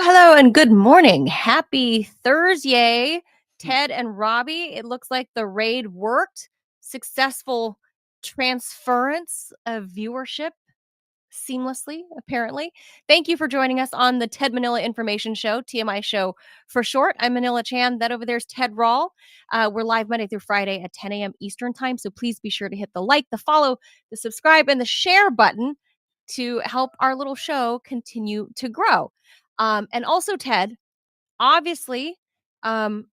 Hello, and good morning. Happy Thursday, Ted and Robbie. It looks like the raid worked. Successful transference of viewership seamlessly, apparently. Thank you for joining us on the Ted Manila Information Show, TMI show for short. I'm Manila Chan. That over there is Ted Rall. We're live Monday through Friday at 10 a.m. Eastern Time, so please be sure to hit the like, the follow, the subscribe, and the share button to help our little show continue to grow. And also, Ted, obviously, um,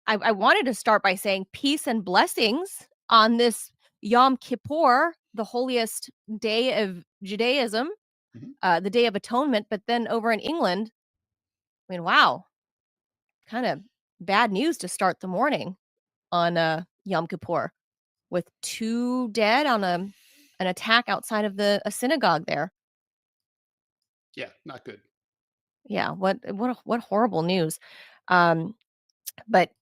I wanted to start by saying peace and blessings on this Yom Kippur, the holiest day of Judaism, Mhm. the Day of Atonement. But then over in England, I mean, wow, kind of bad news to start the morning on Yom Kippur with 2 dead on an attack outside of a synagogue there. Yeah, not good. Yeah, what horrible news. Um, But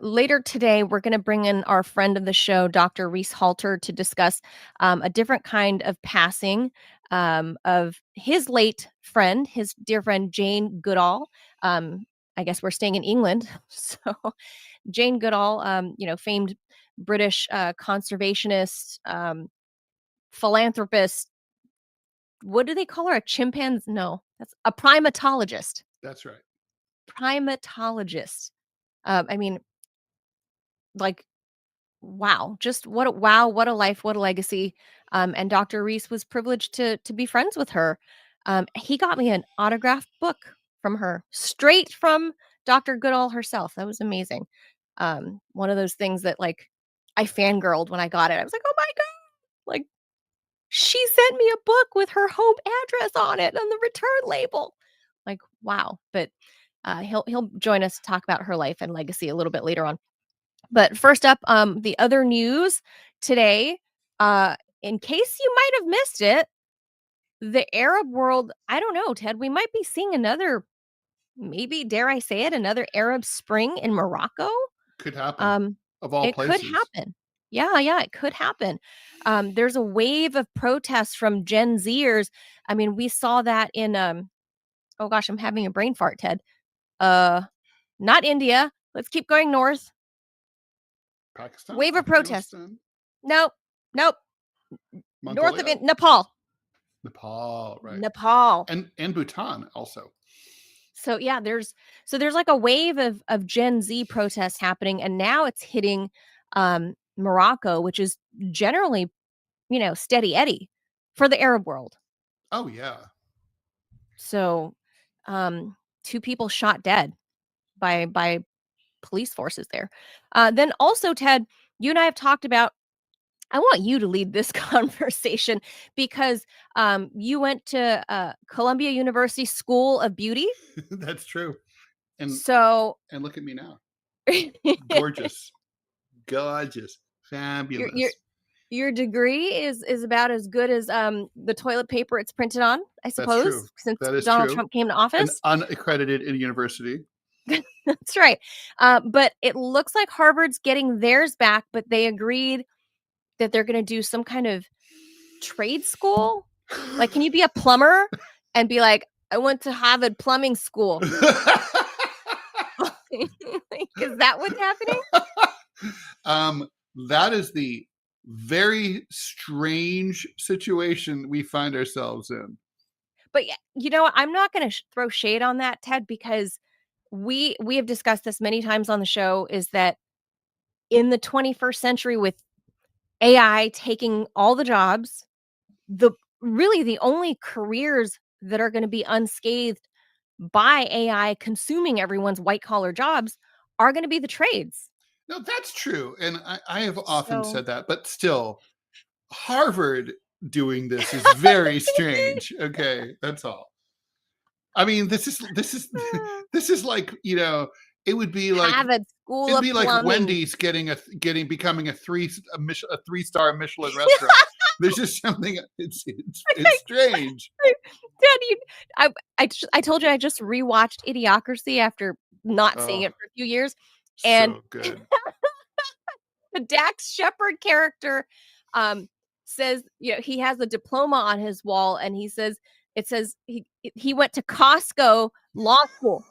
later today, we're going to bring in our friend of the show, Dr. Reese Halter, to discuss a different kind of passing of his late friend, his dear friend, Jane Goodall. I guess we're staying in England. So, Jane Goodall, famed British conservationist, philanthropist. What do they call her? A chimpanzee? No, that's a primatologist. That's right. Primatologist. I mean, like, wow, just what a life, what a legacy. And Dr. Reese was privileged to be friends with her. He got me an autographed book from her, straight from Dr. Goodall herself. That was amazing. One of those things that like I fangirled when I got it. I was like, oh my God, like she sent me a book with her home address on it and the return label. Like, wow. But he'll join us to talk about her life and legacy a little bit later on. But first up, the other news today, in case you might have missed it, the Arab world, I don't know, Ted, we might be seeing another, maybe dare I say it, another Arab Spring in Morocco. Could happen. Um, Of all it could places. happen. Yeah, it could happen. There's a wave of protests from Gen Zers. I mean, we saw that in oh gosh, I'm having a brain fart, Ted. Uh, Not India. Let's keep going north. Pakistan, Wave of protest. Afghanistan, Nope. Nope. North of Mongolia, it, Nepal. Nepal, right. Nepal. And Bhutan also. So yeah, there's like a wave of Gen Z protests happening, and now it's hitting Morocco, which is generally, steady Eddie for the Arab world. Oh yeah. So 2 people shot dead by police forces there. Then also, Ted, you and I have talked about, I want you to lead this conversation because you went to Columbia University School of Beauty. That's true. And So and look at me now. your Gorgeous. Gorgeous. your Fabulous. your degree is about as good as the toilet paper it's printed on, I That's true. suppose, since That is Donald true. Trump came to And office. unaccredited in university. That's right. But it looks like Harvard's getting theirs back, but they agreed that they're going to do some kind of trade school. Like, can you be a plumber and be like, I went to Harvard plumbing school? Is that what's happening? That is the very strange situation we find ourselves in. But yeah, you know what? I'm not going to throw shade on that, Ted, because we have discussed this many times on the show. Is that in the 21st century with AI taking all the jobs, the really the only careers that are going to be unscathed by AI consuming everyone's white collar jobs are going to be the trades. No, that's true. And I have often So said that, but still, Harvard doing this is very strange. Okay, that's all. I mean, this is like, it would be like Harvard School it'd of be like Plumbing. Wendy's becoming a 3-star Michelin restaurant. There's just something it's strange. Dad, I told you I just rewatched Idiocracy after not seeing Oh, it for a few years, and so good. the Dax Shepard character says, he has a diploma on his wall, and he says, It says he went to Costco law school.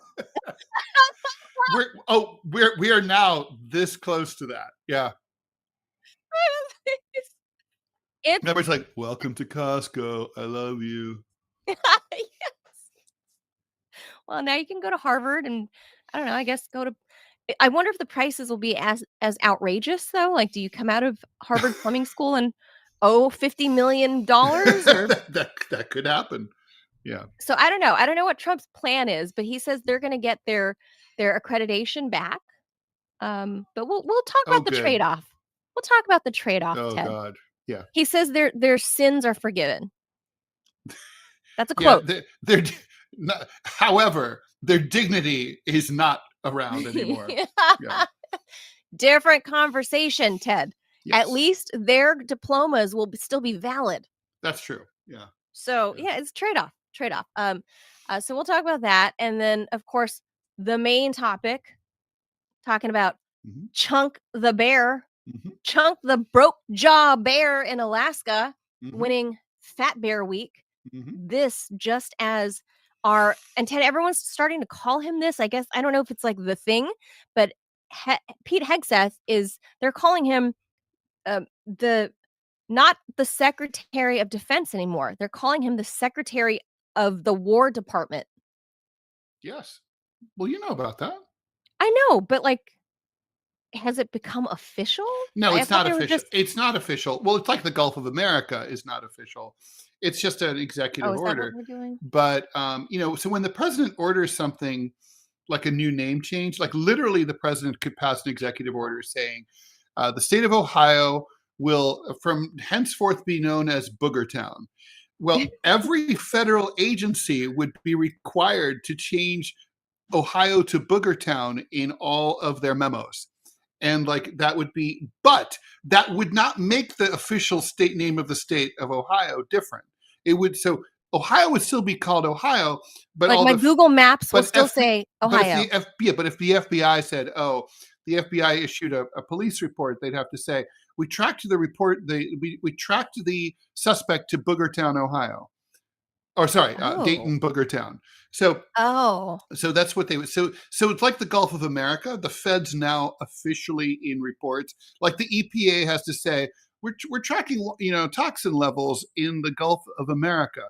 We are now this close to that. Yeah. It's Everybody's like, welcome to Costco. I love you. well, now you can go to Harvard and I don't know, I guess go to I wonder if the prices will be as outrageous though. Like, do you come out of Harvard plumbing school and owe $50 million or That could happen. Yeah. so I don't know. I don't know what Trump's plan is, but he says they're going to get their accreditation back. But we'll talk Oh, about the good. trade-off. We'll talk about the trade-off, Oh Ted. God. Yeah. He says their sins are forgiven. That's a Yeah. quote. They're not, however, their dignity is not around anymore. Yeah. Different conversation, Ted. At Yes. least their diplomas will still be valid. That's true. Yeah. So Yeah. yeah, it's trade-off. Trade-off. So we'll talk about that. And then of course, the main topic, talking about Hmm. Chunk the bear. Hmm. Chunk the broke jaw bear in Alaska Hmm. winning Fat Bear Week. Hmm. This just as our and Ted, everyone's starting to call him this. I guess I don't know if it's like the thing, but Pete Hegseth is they're calling him the not the Secretary of Defense anymore. They're calling him the Secretary of the War Department. Yes. Well, you know about that. I know, but like, has it become official? No, I it's thought not they were official. just. It's not official. Well, it's like the Gulf of America is not official. It's just an Oh, executive is that what order. we're doing? But so when the president orders something like a new name change, like literally the president could pass an executive order saying the state of Ohio will from henceforth be known as Boogertown. Well, every federal agency would be required to change Ohio to Boogertown in all of their memos. And like that would be, but that would not make the official state name of the state of Ohio different. It would, so Ohio would still be called Ohio, but Like all my the, Google Maps will but still say but if Ohio. the FBI, but if the FBI said, oh, the FBI issued a police report, they'd have to say, we tracked the report, we tracked the suspect to Boogertown, Ohio. Or sorry, Oh. Dayton, Boogertown. So Oh. that's what they would. So it's like the Gulf of America. The Fed's now officially in reports. Like the EPA has to say we're tracking toxin levels in the Gulf of America,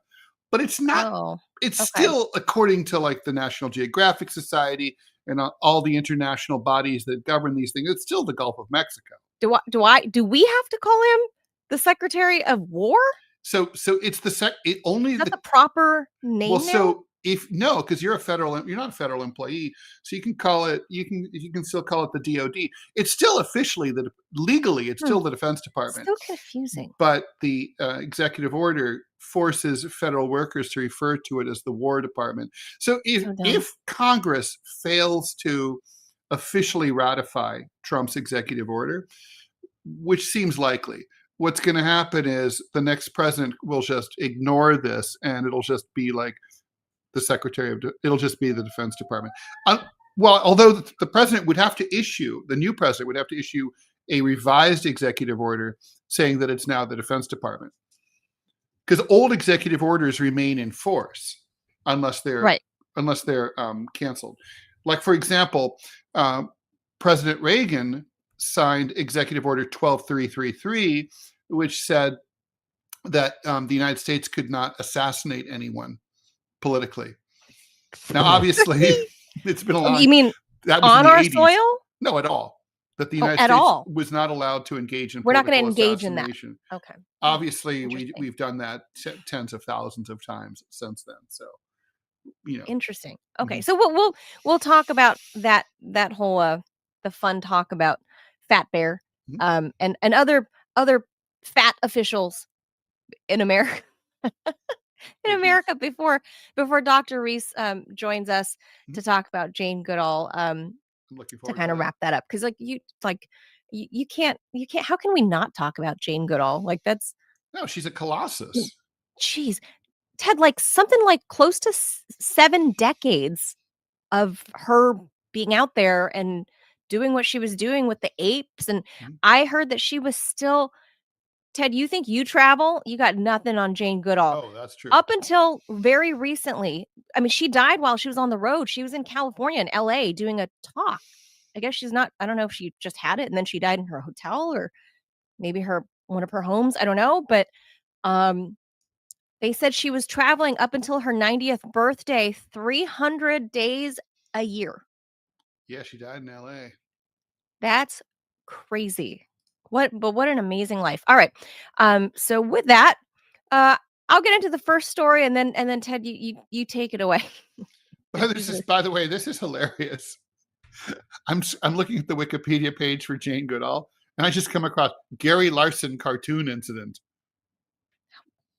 but it's not. Oh. It's Okay. still according to like the National Geographic Society and all the international bodies that govern these things. It's still the Gulf of Mexico. Do we have to call him the Secretary of War? So it's it only Is that the the proper well, name now? so if no, because you're not a federal employee, so you can call it you can still call it the DoD. It's still officially legally it's Hmm. still the Defense Department, So confusing. but the executive order forces federal workers to refer to it as the War Department. So So dumb. if Congress fails to officially ratify Trump's executive order, which seems likely, what's going to happen is the next president will just ignore this and it'll just be like the secretary of it'll just be the Defense Department. Well, although the president would have to issue the new president would have to issue a revised executive order saying that it's now the Defense Department, because old executive orders remain in force unless they're Right. canceled. Like for example, President Reagan signed Executive Order 12333, which said that the United States could not assassinate anyone politically. Now, obviously, it's been a You long. mean That was in on the our 80s. soil? No, at all. That the Oh, United at States all. was not allowed to engage in We're not going to political engage in that. assassination. Okay. Obviously, Interesting. we've done that tens of thousands of times since then. So you know, Interesting. Okay. mhm, So we'll talk about that whole the fun talk about Fat Bear mhm, and other fat officials in America indeed. before Dr. Reese joins us Mhm. to talk about Jane Goodall I'm looking to forward to kind of that. wrap that up because you can't how can we not talk about Jane Goodall like that's No, she's a colossus. geez Ted like something like close to 7 decades of her being out there and doing what she was doing with the apes and Mhm. I heard that she was still Ted, you think you travel? You got nothing on Jane Goodall. Oh, that's true. Up until very recently, I mean, she died while she was on the road. She was in California, in LA, doing a talk. I guess she's not, I don't know if she just had it and then she died in her hotel or maybe one of her homes. I don't know. But um, they said she was traveling up until her 90th birthday, 300 days a year. Yeah, she died in L.A. That's crazy. What an amazing life. All right. So with that, uh, I'll get into the first story and then Ted, you take it away. 'Cause This is, by the way, this is hilarious. I'm looking at the Wikipedia page for Jane Goodall, and I just come across Gary Larson cartoon incident.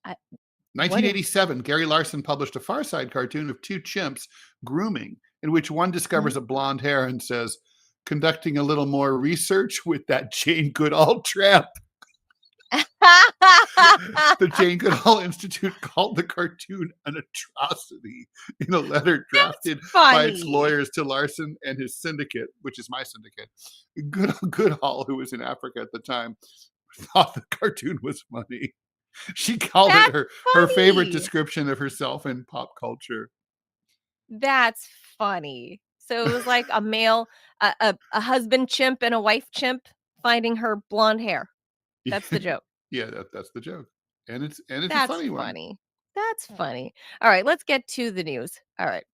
I, what is 1987, Gary Larson published a Far Side cartoon of two chimps grooming, in which one discovers a blonde hair and says, "Conducting a little more research with that Jane Goodall tramp." The Jane Goodall Institute called the cartoon an atrocity in a letter That's drafted by its funny. lawyers to Larson and his syndicate, which is my syndicate. Goodall, who was in Africa at the time, thought the cartoon was funny. She called it That's her favorite funny. description of herself in pop culture. That's funny. So it was like a male, a husband chimp and a wife chimp finding her blonde hair. That's the joke. Yeah, that's the joke, and it's a That's funny one. funny. That's funny. All right, let's get to the news. All right.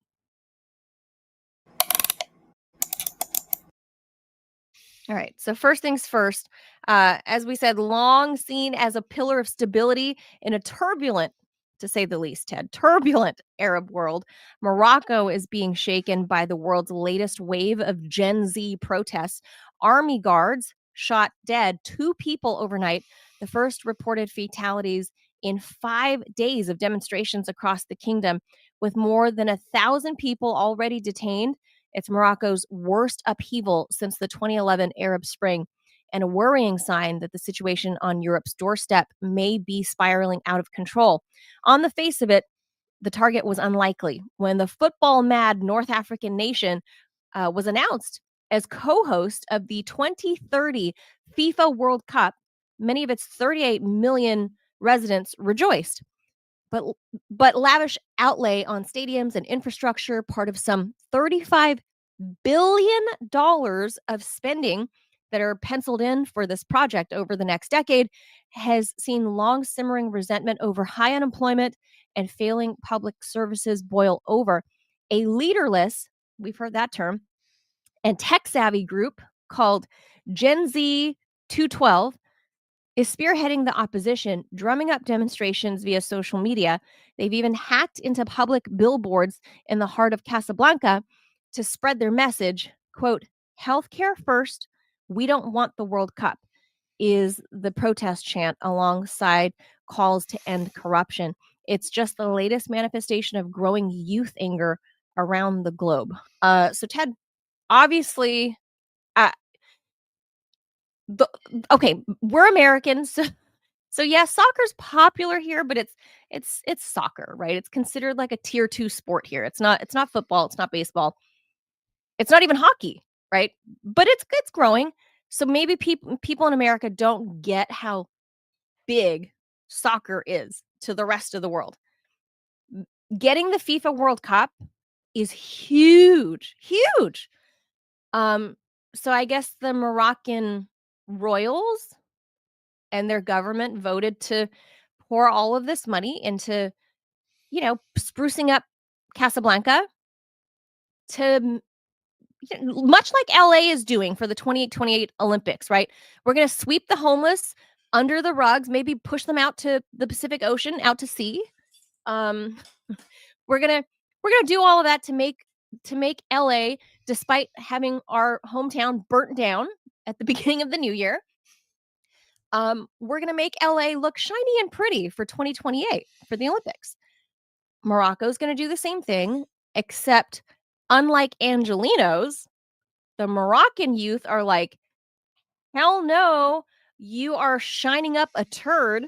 All right. So first things first, as we said, long seen as a pillar of stability in a turbulent, to say the least, Ted, turbulent Arab world, Morocco is being shaken by the world's latest wave of Gen Z protests. Army guards shot dead 2 people overnight, the first reported fatalities in 5 days of demonstrations across the kingdom, with more than 1,000 people already detained. It's Morocco's worst upheaval since the 2011 Arab Spring, and a worrying sign that the situation on Europe's doorstep may be spiraling out of control. On the face of it, the target was unlikely when the football mad North African nation was announced as co host of the 2030 FIFA World Cup. Many of its 38 million residents rejoiced. But, but lavish outlay on stadiums and infrastructure, part of some $35 billion of spending that are penciled in for this project over the next decade, has seen long simmering resentment over high unemployment and failing public services boil over. A leaderless, we've heard that term, and tech savvy group called Gen Z 212 is spearheading the opposition, drumming up demonstrations via social media. They've even hacked into public billboards in the heart of Casablanca to spread their message. Quote, "Healthcare first, we don't want the World Cup," is the protest chant alongside calls to end corruption. It's just the latest manifestation of growing youth anger around the globe. So, Ted, obviously, uh, the, okay, we're Americans. So yes, soccer's popular here, but it's soccer, right? It's considered like a tier 2 sport here. It's not football, it's not baseball. It's not even hockey, right? But it's growing. So maybe people in America don't get how big soccer is to the rest of the world. Getting the FIFA World Cup is huge, huge. Um so I guess the Moroccan royals and their government voted to pour all of this money into, sprucing up Casablanca to much like LA is doing for the 2028 Olympics, right? We're going to sweep the homeless under the rugs, maybe push them out to the Pacific Ocean, out to sea. Um, we're gonna we're gonna do all of that to make LA, despite having our hometown burnt down at the beginning of the new year. We're gonna make LA look shiny and pretty for 2028 for the Olympics. Morocco's going to do the same thing, except unlike Angelinos, the Moroccan youth are like, hell no, you are shining up a turd.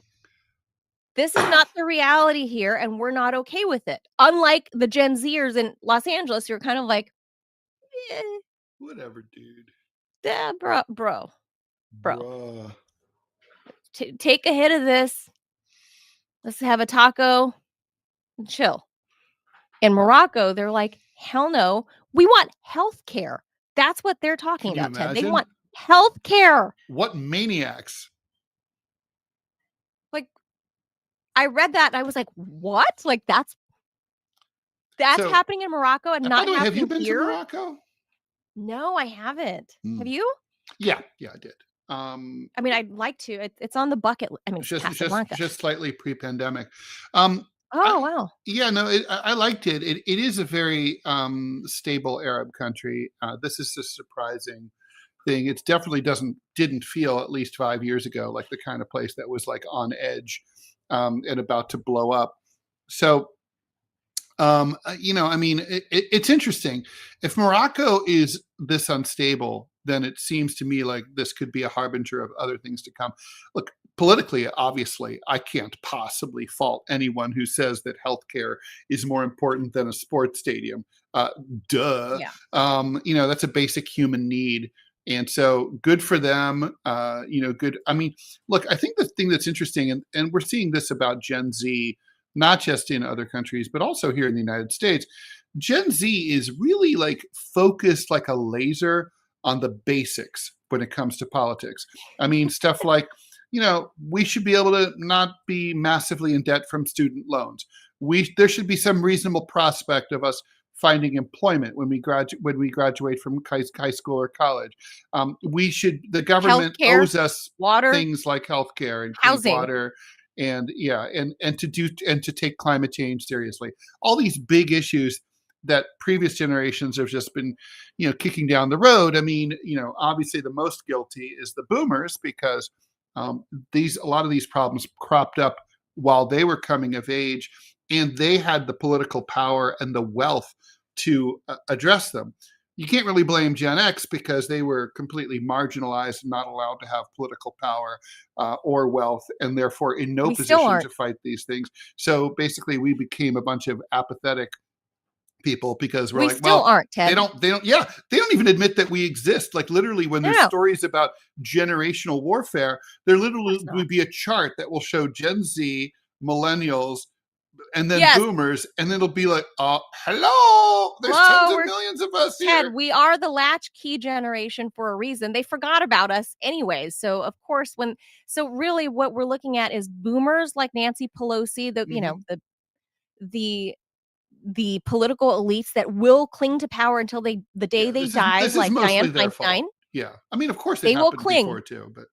This is not the reality here, and we're not okay with it. Unlike the Gen Zers in Los Angeles, you're kind of like, eh, Whatever, dude. bro, bro. Bruh. Take a hit of this. Let's have a taco and chill. In Morocco, they're like, hell no. We want health care. That's what they're talking Can you about, Ted. They imagine? want health care. What maniacs. Like, I read that and I was like, what? Like, that's So, happening in Morocco and by not the way, have you happening been to here? Morocco? No, I haven't. Have Mm. you? Yeah, yeah, I did. Um, I mean, I'd like to. It's on the bucket. I mean, it's just just Casablanca. just slightly pre-pandemic. I Oh, wow. yeah, no, I liked it. It is a very stable Arab country. This is a surprising thing. It definitely didn't feel, at least 5 years ago, like the kind of place that was like on edge and about to blow up. So I mean, it's interesting. If Morocco is this unstable, then it seems to me like this could be a harbinger of other things to come. Look, politically, obviously, I can't possibly fault anyone who says that healthcare is more important than a sports stadium. Uh, duh. Yeah. That's a basic human need. And so good for them. Good. I mean, look, I think the thing that's interesting, and we're seeing this about Gen Z, not just in other countries, but also here in the United States. Gen Z is really like focused like a laser on the basics when it comes to politics. I mean, stuff like, we should be able to not be massively in debt from student loans. There should be some reasonable prospect of us finding employment when we graduate from high school or college. The government Healthcare, owes us water, things like healthcare and clean housing. water and to take climate change seriously. All these big issues that previous generations have just been, kicking down the road. I mean, obviously the most guilty is the boomers because a lot of these problems cropped up while they were coming of age, and they had the political power and the wealth to address them. You can't really blame Gen X because they were completely marginalized and not allowed to have political power or wealth, and therefore in no We still position aren't. to fight these things. So basically, we became a bunch of apathetic people because we're We like, still well, aren't, Ted. they don't even admit that we exist. Like literally, when No, there's no. stories about generational warfare, there literally That's not. would be a chart that will show Gen Z, millennials, and then Yes. boomers, and then it'll be like, hello, there's tens Hello, of we're millions of us Ted, here. we are the latchkey generation for a reason. They forgot about us anyways. So of course, really what we're looking at is boomers like Nancy Pelosi, Hmm. the the political elites that will cling to power until the day Yeah, they this is die, this is like mostly Dianne their Feinstein. fault. Yeah, I mean, of course, it They will happened cling. before too, but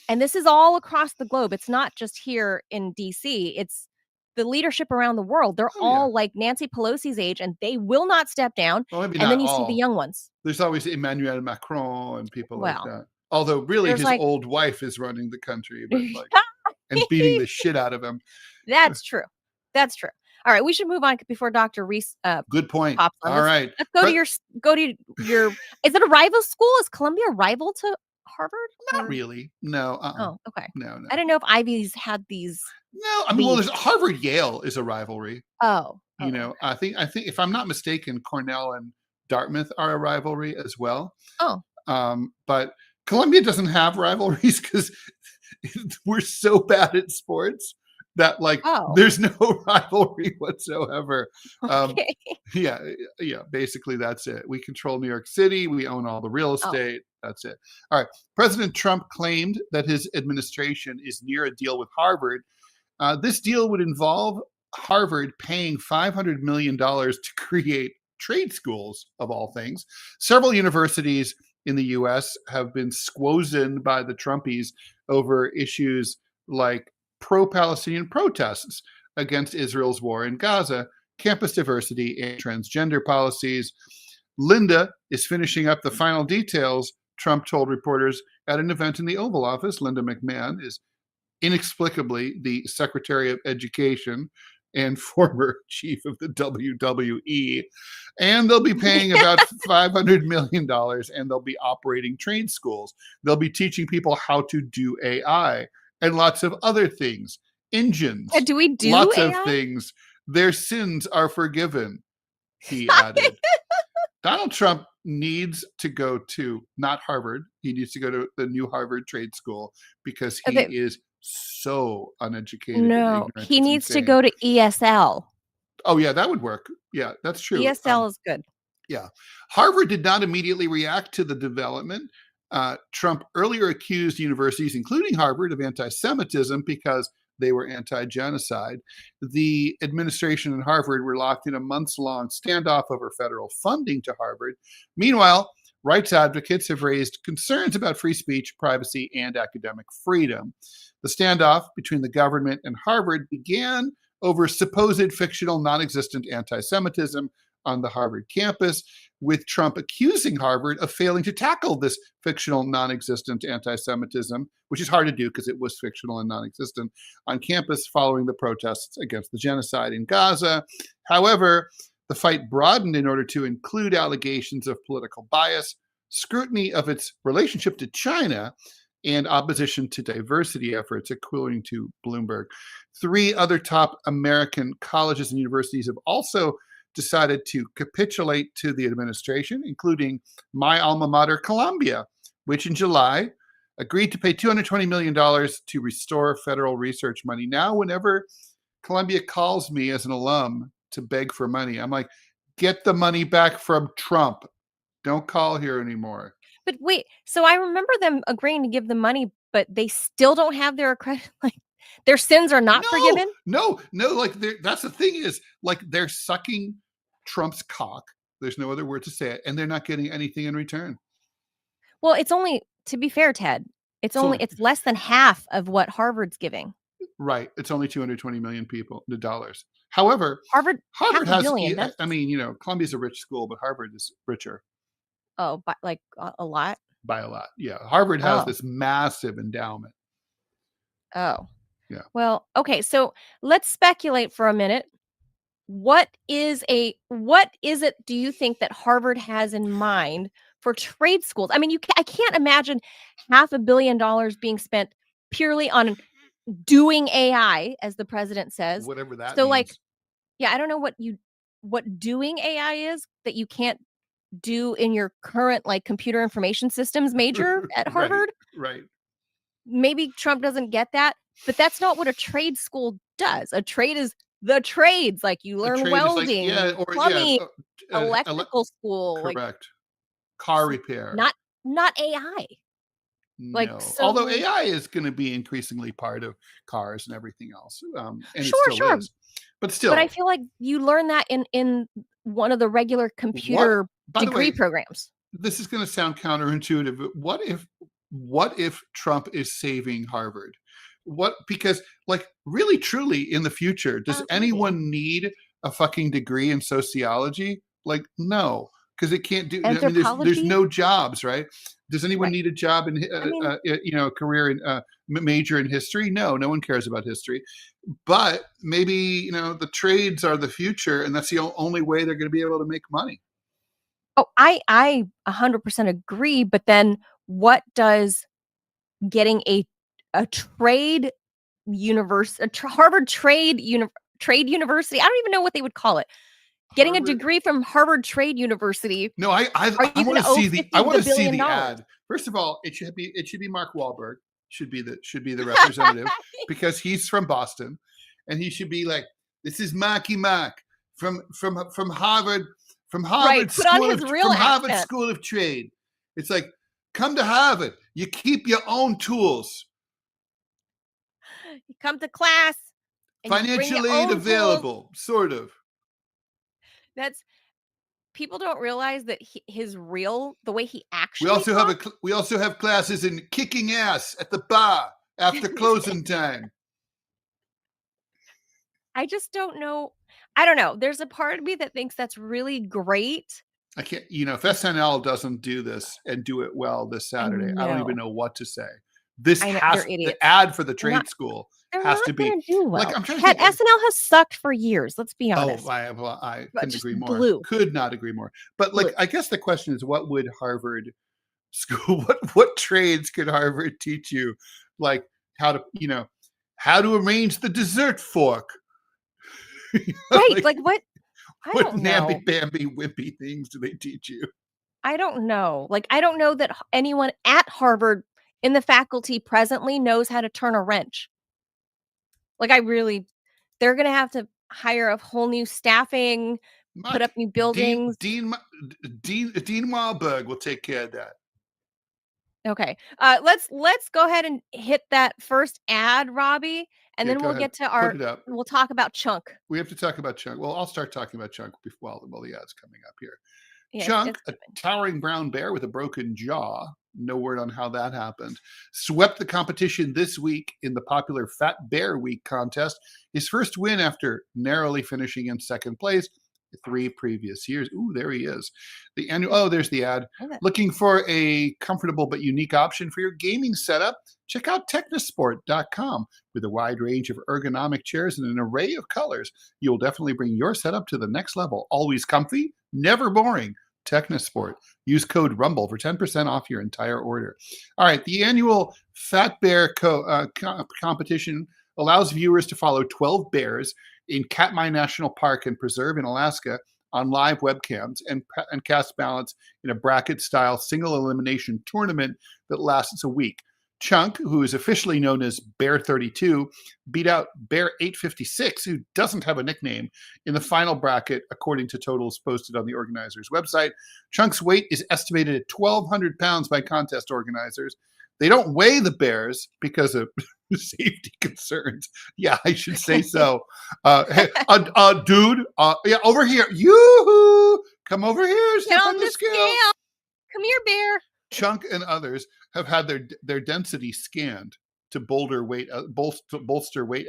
And this is all across the globe. It's not just here in DC. It's the leadership around the world. They're oh yeah. all like Nancy Pelosi's age and they will not step down. Well, maybe And then not you see the all. young ones. There's always Emmanuel Macron and people like Well, that. Although really there's his like old wife is running the country, but like and beating the shit out of him. That's true. That's true. All right, we should move on before Dr. Reese Good point. pops on. All right. Let's go to your is it a rival school? Is Columbia a rival to Harvard Not or really. No, oh, okay. no, no. I didn't know if Ivy's had these No, I mean, well, beef. there's Harvard Yale is a rivalry. Oh, oh, okay. I think if I'm not mistaken, Cornell and Dartmouth are a rivalry as well. Oh, But Columbia doesn't have rivalries because we're so bad at sports that like oh, there's no rivalry whatsoever. Um, okay. yeah, yeah. Basically, that's it. We control New York City. We own all the real Oh, estate. That's it. All right. President Trump claimed that his administration is near a deal with Harvard. This deal would involve Harvard paying $500 million to create trade schools, of all things. Several universities in the US have been squozen by the Trumpies over issues like pro Palestinian protests against Israel's war in Gaza, campus diversity, and transgender policies. Linda is finishing up the final details, Trump told reporters at an event in the Oval Office. Linda McMahon is inexplicably the Secretary of Education and former chief of the WWE. And they'll be paying about $500 million and they'll be operating trade schools. They'll be teaching people how to do AI and lots of other things, engines, do we do lots of AI? things. Their sins are forgiven, he added. Donald Trump needs to go to not Harvard. He needs to go to the new Harvard Trade School because he Okay, is so uneducated and No, ignorant. he It's needs to insane. go to ESL. Oh yeah, that would work. Yeah, that's true. ESL is good. Yeah. Harvard did not immediately react to the development. Trump earlier accused universities, including Harvard, of anti Semitism because they were anti genocide. The administration and Harvard were locked in a months long standoff over federal funding to Harvard. Meanwhile, rights advocates have raised concerns about free speech, privacy, and academic freedom. The standoff between the government and Harvard began over supposed fictional, non existent anti Semitism on the Harvard campus, with Trump accusing Harvard of failing to tackle this fictional, non existent anti Semitism, which is hard to do because it was fictional and non existent, on campus following the protests against the genocide in Gaza. However, the fight broadened in order to include allegations of political bias, scrutiny of its relationship to China, and opposition to diversity efforts, according to Bloomberg. 3 other top American colleges and universities have also decided to capitulate to the administration, including my alma mater, Columbia, which in July agreed to pay $220 million to restore federal research money. Now, whenever Columbia calls me as an alum to beg for money, I'm like, get the money back from Trump. Don't call here anymore. But wait, so I remember them agreeing to give the money, but they still don't have their accredit like, their sins are not No, forgiven? no, no. Like that's the thing is, like they're sucking Trump's cock. There's no other word to say it, and they're not getting anything in return. Well, it's only to be fair, Ted, So it's less than half of what Harvard's giving. right, it's only 220 million people, the dollars. However, Harvard, half Harvard a has. billion. That's I mean, Columbia's a rich school, but Harvard is richer oh, but like a lot. by a lot. Yeah, Harvard has Oh, this massive endowment. oh. Yeah. Well, okay, so let's speculate for a minute. What is it do you think that Harvard has in mind for trade schools? I mean, I can't imagine half a billion dollars being spent purely on doing AI, as the president says. Whatever that So, like, means. yeah, I don't know what doing AI is that you can't do in your current, like, computer information systems major at Right, Harvard. right. Maybe Trump doesn't get that, but that's not what a trade school does. A trade is the trades, like, you A learn trade is like, yeah, welding, or yeah, plumbing, electrical school, like, correct. Car repair. not AI. Like, No, although so AI is going to be increasingly part of cars and everything else, and it sure, still sure, is. But but I still, feel like you learn that in one of the regular what? computer By the degree way, programs. this is going to sound counterintuitive, but what if Trump is saving Harvard? What because like really truly in the future, does Maybe. anyone need a fucking degree in sociology? Like no, because it can't do. I mean, there's Anthropology? no jobs, right? Does anyone Right. need a job in I mean, a career in major in history? No one cares about history. But maybe the trades are the future, and that's the only way they're going to be able to make money. oh, I 100% agree, but then what does getting a trade Harvard trade university, I don't even know what they would call it. Getting a Harvard. degree from Harvard Trade University, No, are I you want gonna to owe see the 50 of the billion the dollars? ad. First of all, it should be Mark Wahlberg should be the representative because he's from Boston, and he should be like, this is Marky Mark from Harvard Right, put on his real From Harvard accent. School of Trade. It's like, come to Harvard. You keep your own tools. You come to class and you bring your Financial aid own tools. available, sort of. That's people don't realize that the way he We actually also have talks. we also have classes in kicking ass at the bar after closing time. I just don't know. I don't know. There's a part of me that thinks that's really great. I can't, if SNL doesn't do this and do it well this I Saturday, I don't even know. know what to say. I know they're The idiots. ad for the They're not trade school they're has not to be gonna do like, well. I'm trying to Ted, think. SNL has sucked for years, let's be Oh, honest. I But couldn't just agree more. blue, Could not agree more. But like, blue. I guess the question is, what would Harvard school, what trades could Harvard teach you? Like how to, how to arrange the dessert fork. Right, Like, like what? I what don't know. namby-pamby wimpy things do they teach you? I don't know. Like, I don't know that anyone at Harvard in the faculty presently knows how to turn a wrench. Like, they're gonna have to hire a whole new staffing, put Muck. up new buildings. Dean Wahlberg will take care of that. Okay. Let's go ahead and hit that first ad, Robbie, and Yeah, then go we'll ahead. get to Put our it up. we'll talk about Chunk. We have to talk about Chunk. Well, I'll start talking about Chunk while the ad's coming up here. Yeah, Chunk, it's a coming. towering brown bear with a broken jaw, no word on how that happened, swept the competition this week in the popular Fat Bear Week contest. His first win after narrowly finishing in second place 3 previous years. Ooh, there he is. The annual. Oh, there's the ad. Okay. Looking for a comfortable but unique option for your gaming setup? Check out technosport.com. With a wide range of ergonomic chairs and an array of colors, you'll definitely bring your setup to the next level. Always comfy, never boring. Technosport. Use code RUMBLE for 10% off your entire order. All right, the annual Fat Bear competition allows viewers to follow 12 bears in Katmai National Park and Preserve in Alaska on live webcams and cast ballots in a bracket-style single elimination tournament that lasts a week. Chunk, who is officially known as Bear 32, beat out Bear 856, who doesn't have a nickname, in the final bracket, according to totals posted on the organizers' website. Chunk's weight is estimated at 1,200 pounds by contest organizers. They don't weigh the bears because of safety concerns. Yeah, I should say so. Hey, dude, yeah, over here. Yoo-hoo! Come over here, Get step on on the the scale. scale. Come here, bear. Chunk and others have had their density scanned to bolster weight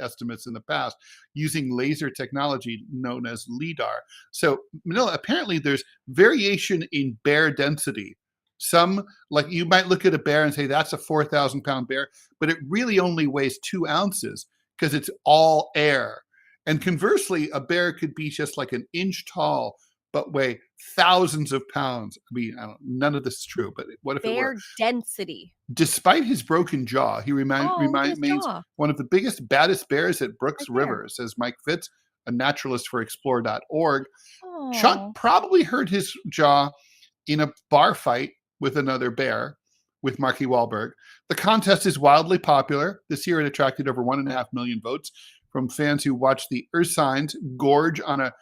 estimates in the past using laser technology known as LIDAR. So, Manila, apparently there's variation in bear density. Some, like you might look at a bear and say that's a 4,000 pound bear, but it really only weighs 2 ounces because it's all air. And conversely, a bear could be just like an inch tall but weigh thousands of pounds. I mean, none of this is true, but what if it were? Bear density. Despite his broken jaw, he Oh, look at his remains jaw. one of the biggest, baddest bears at Brooks Right there. River, says Mike Fitz, a naturalist for explore.org. Chunk Oh, probably hurt his jaw in a bar fight with another bear, with Marky Wahlberg. The contest is wildly popular. This year it attracted over 1.5 million votes from fans who watched the ursines gorge on a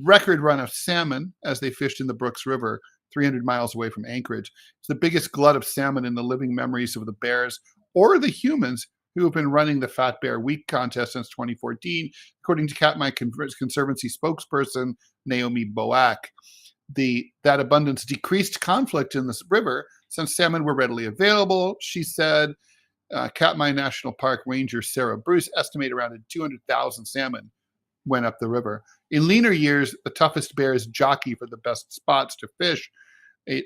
record run of salmon as they fished in the Brooks River, 300 miles away from Anchorage. It's the biggest glut of salmon in the living memories of the bears or the humans who have been running the Fat Bear Week contest since 2014, according to Katmai Conservancy spokesperson Naomi Boak. That abundance decreased conflict in this river since salmon were readily available, she said. Katmai National Park Ranger Sarah Bruce estimated around 200,000 salmon went up the river. In leaner years, the toughest bears jockey for the best spots to fish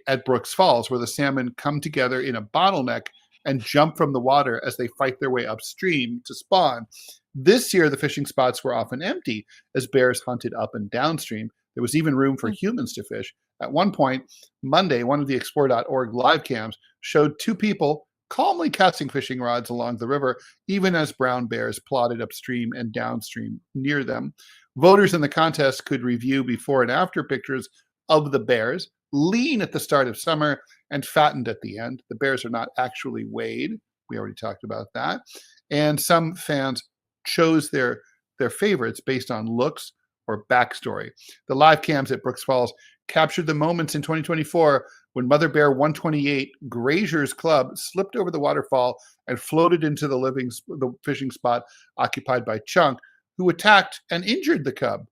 at Brooks Falls, where the salmon come together in a bottleneck and jump from the water as they fight their way upstream to spawn. This year, the fishing spots were often empty as bears hunted up and downstream. There was even room for humans to fish. At one point, Monday, one of the explore.org live cams showed 2 people calmly casting fishing rods along the river, even as brown bears plodded upstream and downstream near them. Voters in the contest could review before and after pictures of the bears, lean at the start of summer and fattened at the end. The bears are not actually weighed. We already talked about that. And some fans chose their favorites based on looks or backstory. The live cams at Brooks Falls captured the moments in 2024 when Mother Bear 128 Grazier's Club slipped over the waterfall and floated into the fishing spot occupied by Chunk, who attacked and injured the cub.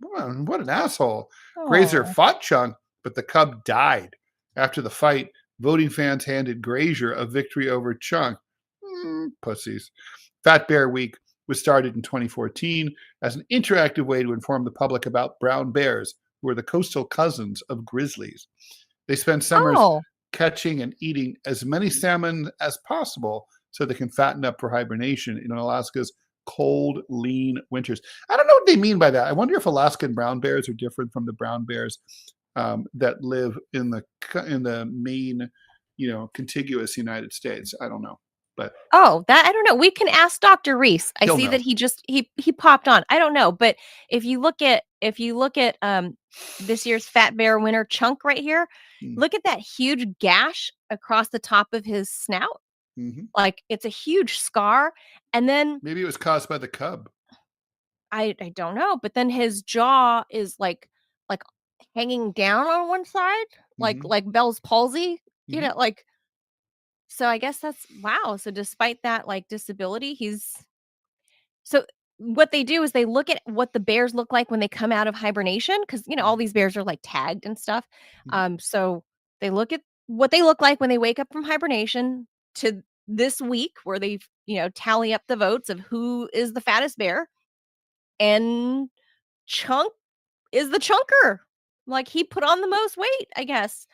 What an asshole. Grazier oh. fought Chunk, but the cub died. After the fight, voting fans handed Grazier a victory over Chunk. Pussies. Fat Bear Week was started in 2014 as an interactive way to inform the public about brown bears, who are the coastal cousins of grizzlies. They spend summers Oh. catching and eating as many salmon as possible so they can fatten up for hibernation in Alaska's cold, lean winters. I don't know what they mean by that. I wonder if Alaskan brown bears are different from the brown bears that live in the main, contiguous United States. I don't know, but Oh, that I don't know. We can ask Dr. Reese. I he'll see know. that he popped on. I don't know, but if you look at this year's Fat Bear winner Chunk right here, Hmm. look at that huge gash across the top of his snout. Like, it's a huge scar, and then Maybe it was caused by the cub. I don't know, but then his jaw is, like, hanging down on one side, Hmm. like Bell's palsy, Hmm. like so I guess that's wow, so despite that, like, disability, he's so what they do is they look at what the bears look like when they come out of hibernation, because all Hmm. these bears are, like, tagged and stuff, Hmm. so they look at what they look like when they wake up from hibernation to this week where they tally up the votes of who is the fattest bear, and Chunk is the chunker. Like, he put on the most weight, I guess.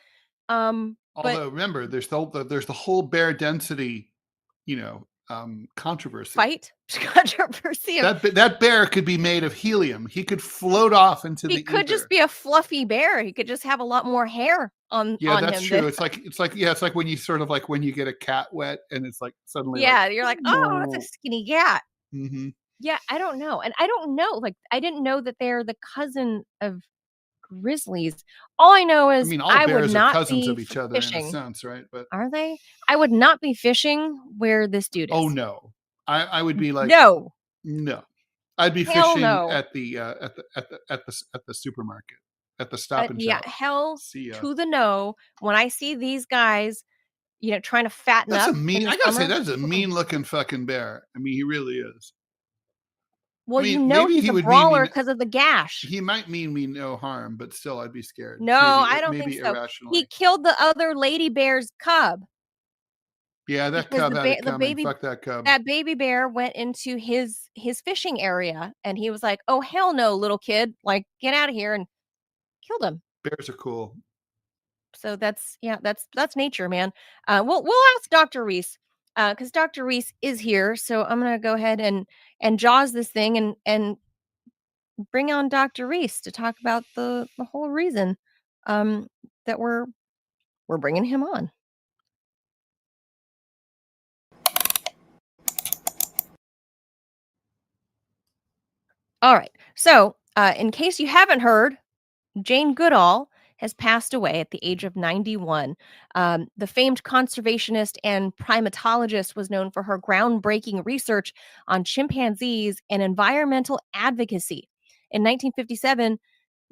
But Although remember, there's the whole bear density, controversy. fight controversy of That bear could be made of helium. He could float off into he the could just ether. be a fluffy bear. He could just have a lot more hair on Yeah, on that's him than true. It's like when you sort of like when you get a cat wet and it's like suddenly like. yeah, you're like, "Oh, that's a skinny cat." Hmm. Yeah, I don't know, and I don't know, like, I didn't know that they're the cousin of grizzlies. All I know I is mean, all I would bears are not cousins be of each other in a fishing. sense, right? But Are they? I would not be fishing where this dude oh is. no, I would be like No. no. I'd be Hell fishing no. at the supermarket, at the Stop and Yeah, Shop. hell See ya. to the no. When I see these guys, trying to fatten That's a up mean. in the I gotta say, summer. that's a Mm-mm. mean looking fucking bear. I mean, he really is. I Well, mean, maybe he's he a would mean brawler me. because of the gash. He might mean me no harm, but still, I'd be scared. No, Maybe, I don't think maybe so. He irrationally. killed the other lady bear's cub Yeah, that because cub had it the coming. baby Fuck that cub. that baby bear went into his fishing area, and he was like, "Oh, hell no, little kid. Like, get out of here," and killed him. Bears are cool. So that's yeah, that's nature, man. We'll ask Dr. Reese, because Dr. Reese is here. So I'm gonna go ahead and jaws this thing and bring on Dr. Reese to talk about the whole reason um that we're bringing him on. All right. So, in case you haven't heard, Jane Goodall has passed away at the age of 91. The famed conservationist and primatologist was known for her groundbreaking research on chimpanzees and environmental advocacy. In 1957,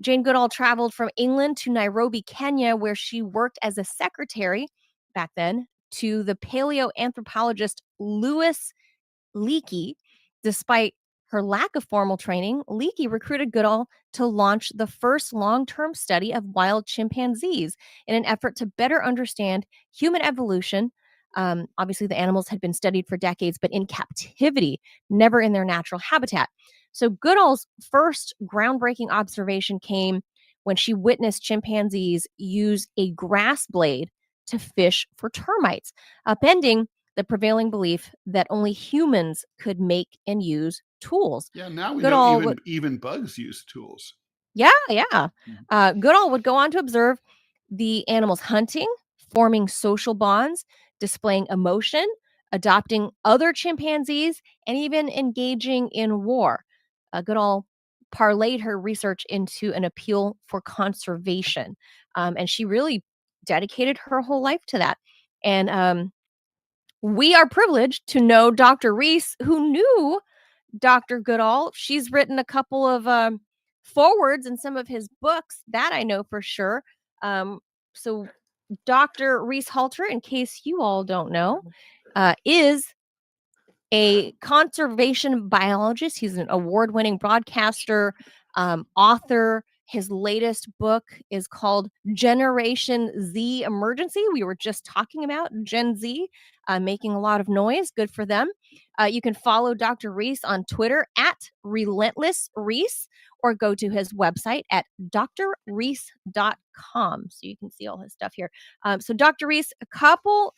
Jane Goodall traveled from England to Nairobi, Kenya, where she worked as a secretary back then to the paleoanthropologist Louis Leakey. Despite her lack of formal training, Leakey recruited Goodall to launch the first long term study of wild chimpanzees in an effort to better understand human evolution. Obviously, the animals had been studied for decades, but in captivity, never in their natural habitat. So, Goodall's first groundbreaking observation came when she witnessed chimpanzees use a grass blade to fish for termites, upending the prevailing belief that only humans could make and use tools. Yeah, now we know Goodall would, even bugs use tools. yeah, yeah. Mhm. Goodall would go on to observe the animals hunting, forming social bonds, displaying emotion, adopting other chimpanzees, and even engaging in war. Goodall parlayed her research into an appeal for conservation, and she really dedicated her whole life to that. And we are privileged to know Dr. Reese, who knew Dr. Goodall. She's written a couple of forwards in some of his books, that I know for sure. So, Dr. Reese Halter, in case you all don't know, is a conservation biologist. He's an award winning broadcaster, author. His latest book is called Generation Z Emergency. We were just talking about Gen Z making a lot of noise. Good for them. You can follow Dr. Reese on Twitter at Relentless Reese or go to his website at drreese.com. So you can see all his stuff here. So, Dr. Reese, a couple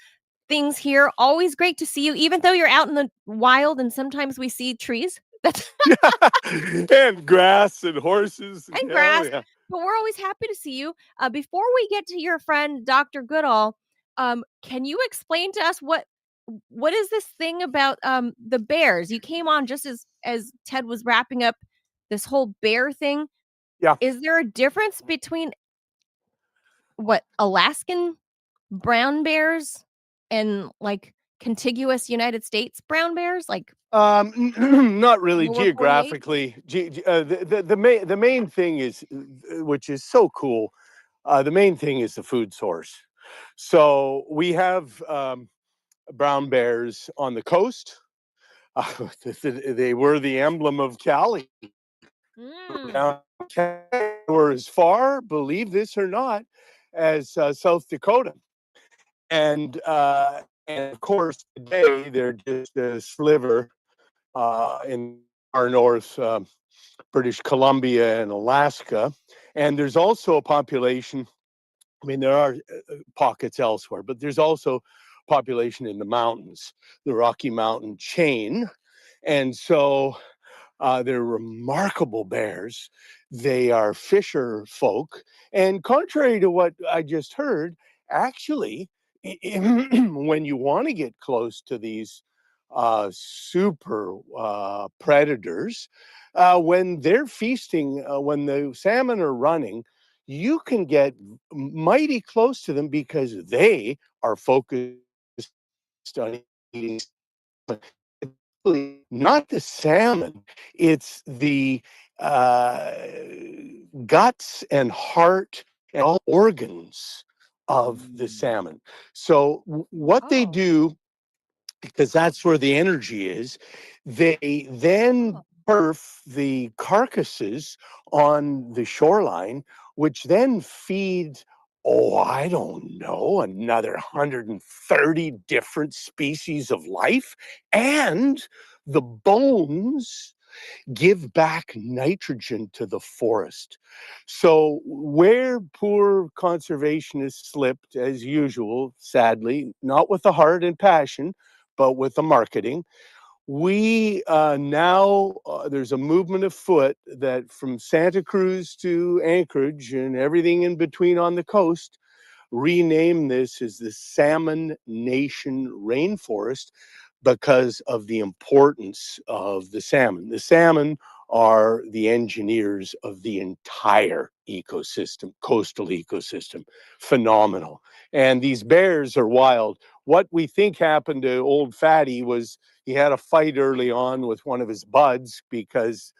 things here. Always great to see you, even though you're out in the wild and sometimes we see trees. That's And grass and horses. and Hell grass, yeah. but we're always happy to see you. Before we get to your friend Dr. Goodall, can you explain to us what is this thing about the bears? You came on just as Ted was wrapping up this whole bear thing. Yeah. Is there a difference between what Alaskan brown bears and like contiguous United States brown bears, like Not really lower 48? geographically. The main thing is, which is so cool. The main thing is the food source. So we have brown bears on the coast. They were the emblem of Cali. Mm. Down or as far, believe this or not, as South Dakota. And of course, today they're just a sliver in far north, British Columbia and Alaska. And there's also a population. I mean, there are pockets elsewhere, but there's also population in the mountains, the Rocky Mountain chain. And so they're remarkable bears. They are fisher folk. And contrary to what I just heard, actually, when you want to get close to these super predators, when they're feasting, when the salmon are running, you can get mighty close to them because they are focused on eating not the salmon, it's the uh, guts and heart and all organs of the Mm. salmon. So, what they Oh. do, because that's where the energy is, they then Oh. turf the carcasses on the shoreline, which then feeds, oh, I don't know, another 130 different species of life. And the bones give back nitrogen to the forest. So, where poor conservationists slipped, as usual, sadly, not with the heart and passion, but with the marketing, we now, there's a movement afoot that from Santa Cruz to Anchorage and everything in between on the coast, rename this as the Salmon Nation Rainforest because of the importance of the salmon. The salmon are the engineers of the entire ecosystem, coastal ecosystem. Phenomenal. And these bears are wild. What we think happened to old Fatty was he had a fight early on with one of his buds because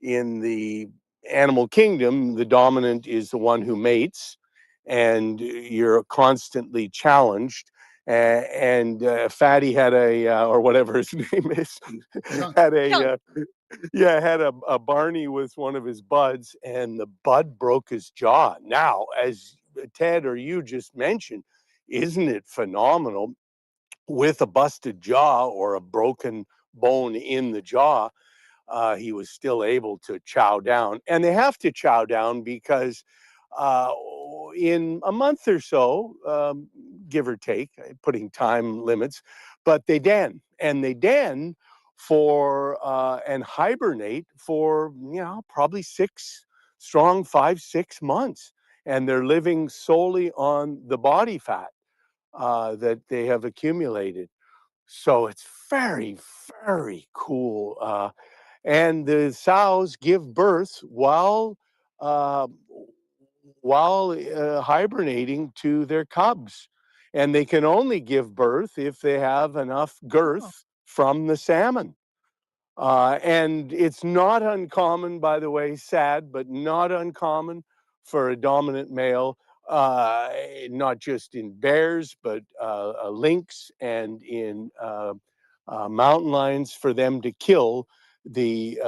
in the animal kingdom, the dominant is the one who mates, and you're constantly challenged. And Fatty had or whatever his name is, Chunk. had Chunk. had a Barney with one of his buds, and the bud broke his jaw. Now, as Ted or you just mentioned, isn't it phenomenal? With a busted jaw or a broken bone in the jaw, he was still able to chow down. And they have to chow down because uh, in a month or so, give or take, putting time limits, but they den. And they den for and hibernate for, probably strong 5 6 months. And they're living solely on the body fat that they have accumulated. So it's very, very cool. And the sows give birth uh, while hibernating to their cubs, and they can only give birth if they have enough Oh. girth from the salmon. And it's not uncommon, by the way, sad, but not uncommon for a dominant male, uh, not just in bears, but lynx and in mountain lions, for them to kill the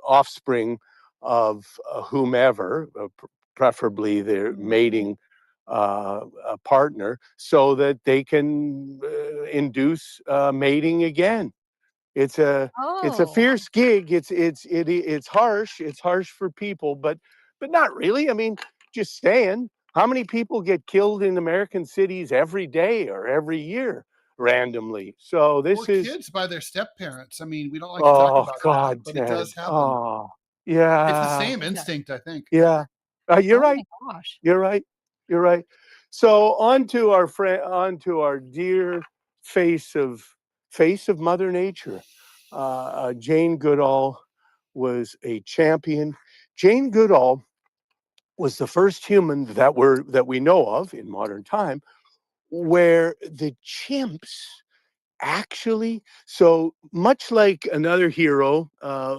offspring of whomever, preferably their Mm. mating partner, so that they can induce mating again. It's a it's a Oh. fierce gig. It's harsh. It's harsh for people, but not really. I mean, just saying, how many people get killed in American cities every day or every year randomly? So Or this is, kids by their step parents. I mean, we don't like to talk oh about that, God, but it Ted. does happen. Oh It's the yeah, same It does. instinct, I think. yeah. You're Oh my right. gosh. You're right. You're right. So on to our dear face of face of Mother Nature. Jane Goodall was a champion. Jane Goodall was the first human that we know of in modern time where the chimps Actually, so much like another hero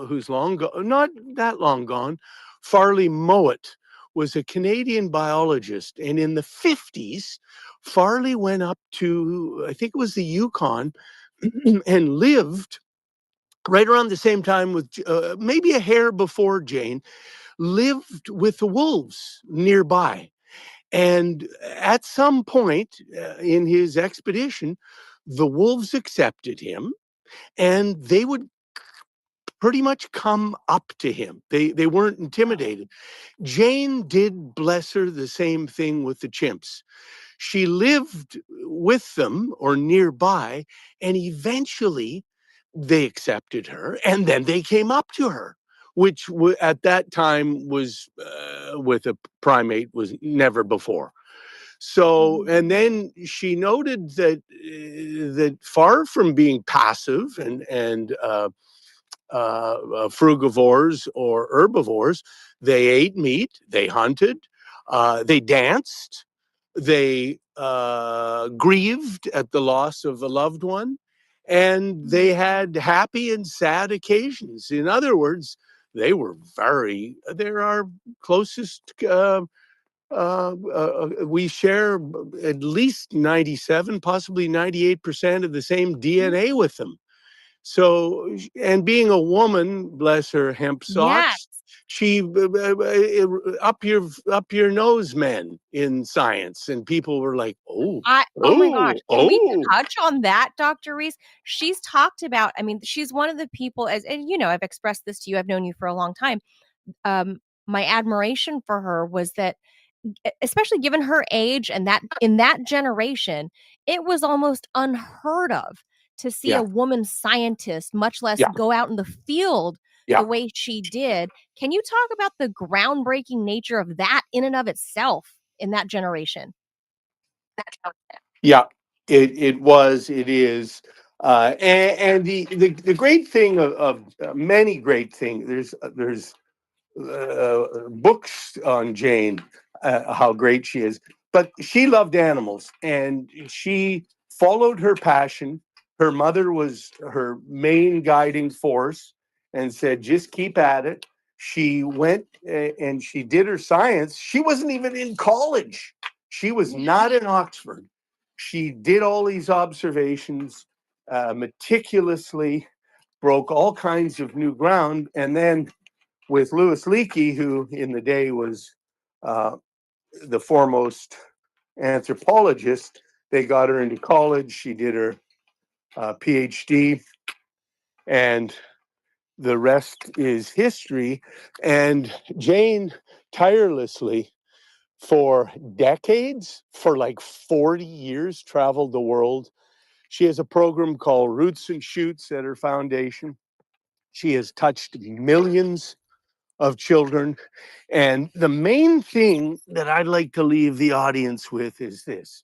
who's long gone, not that long gone, Farley Mowat was a Canadian biologist. And in the 50s, Farley went up to, I think it was the Yukon, and lived right around the same time with maybe a hair before Jane, lived with the wolves nearby. And at some point in his expedition, the wolves accepted him and they would pretty much come up to him. They weren't intimidated. Jane did, bless her, the same thing with the chimps. She lived with them or nearby, and eventually they accepted her, and then they came up to her, which at that time was with a primate was never before. So, and then she noted that that far from being passive and frugivores or herbivores, they ate meat, they hunted, they danced, they grieved at the loss of a loved one, and they had happy and sad occasions. In other words, they were they're our closest. We share at least 97, possibly 98% of the same DNA with them. So, and being a woman, bless her hemp Yes. socks, she up your nose men in science, and people were like, oh, Oh my gosh, oh, can we oh, touch on that, Dr. Reese? She's talked about, I mean, she's one of the people as and I've expressed this to you, I've known you for a long time. My admiration for her was that especially given her age and that in that generation, it was almost unheard of to see a yeah, woman scientist, much less yeah, go out in the field yeah. the way she did. Can you talk about the groundbreaking nature of that in and of itself in that generation? Yeah, it is. And the great thing of many great things, there's books on Jane, how great she is. But she loved animals and she followed her passion. Her mother was her main guiding force and said, just keep at it. She went and she did her science. She wasn't even in college, she was not in Oxford. She did all these observations meticulously, broke all kinds of new ground, and then with Louis Leakey, who in the day was uh, the foremost anthropologist. They got her into college. She did her PhD, and the rest is history. And Jane tirelessly, for decades, for like 40 years, traveled the world. She has a program called Roots and Shoots at her foundation. She has touched millions of children. And the main thing that I'd like to leave the audience with is this,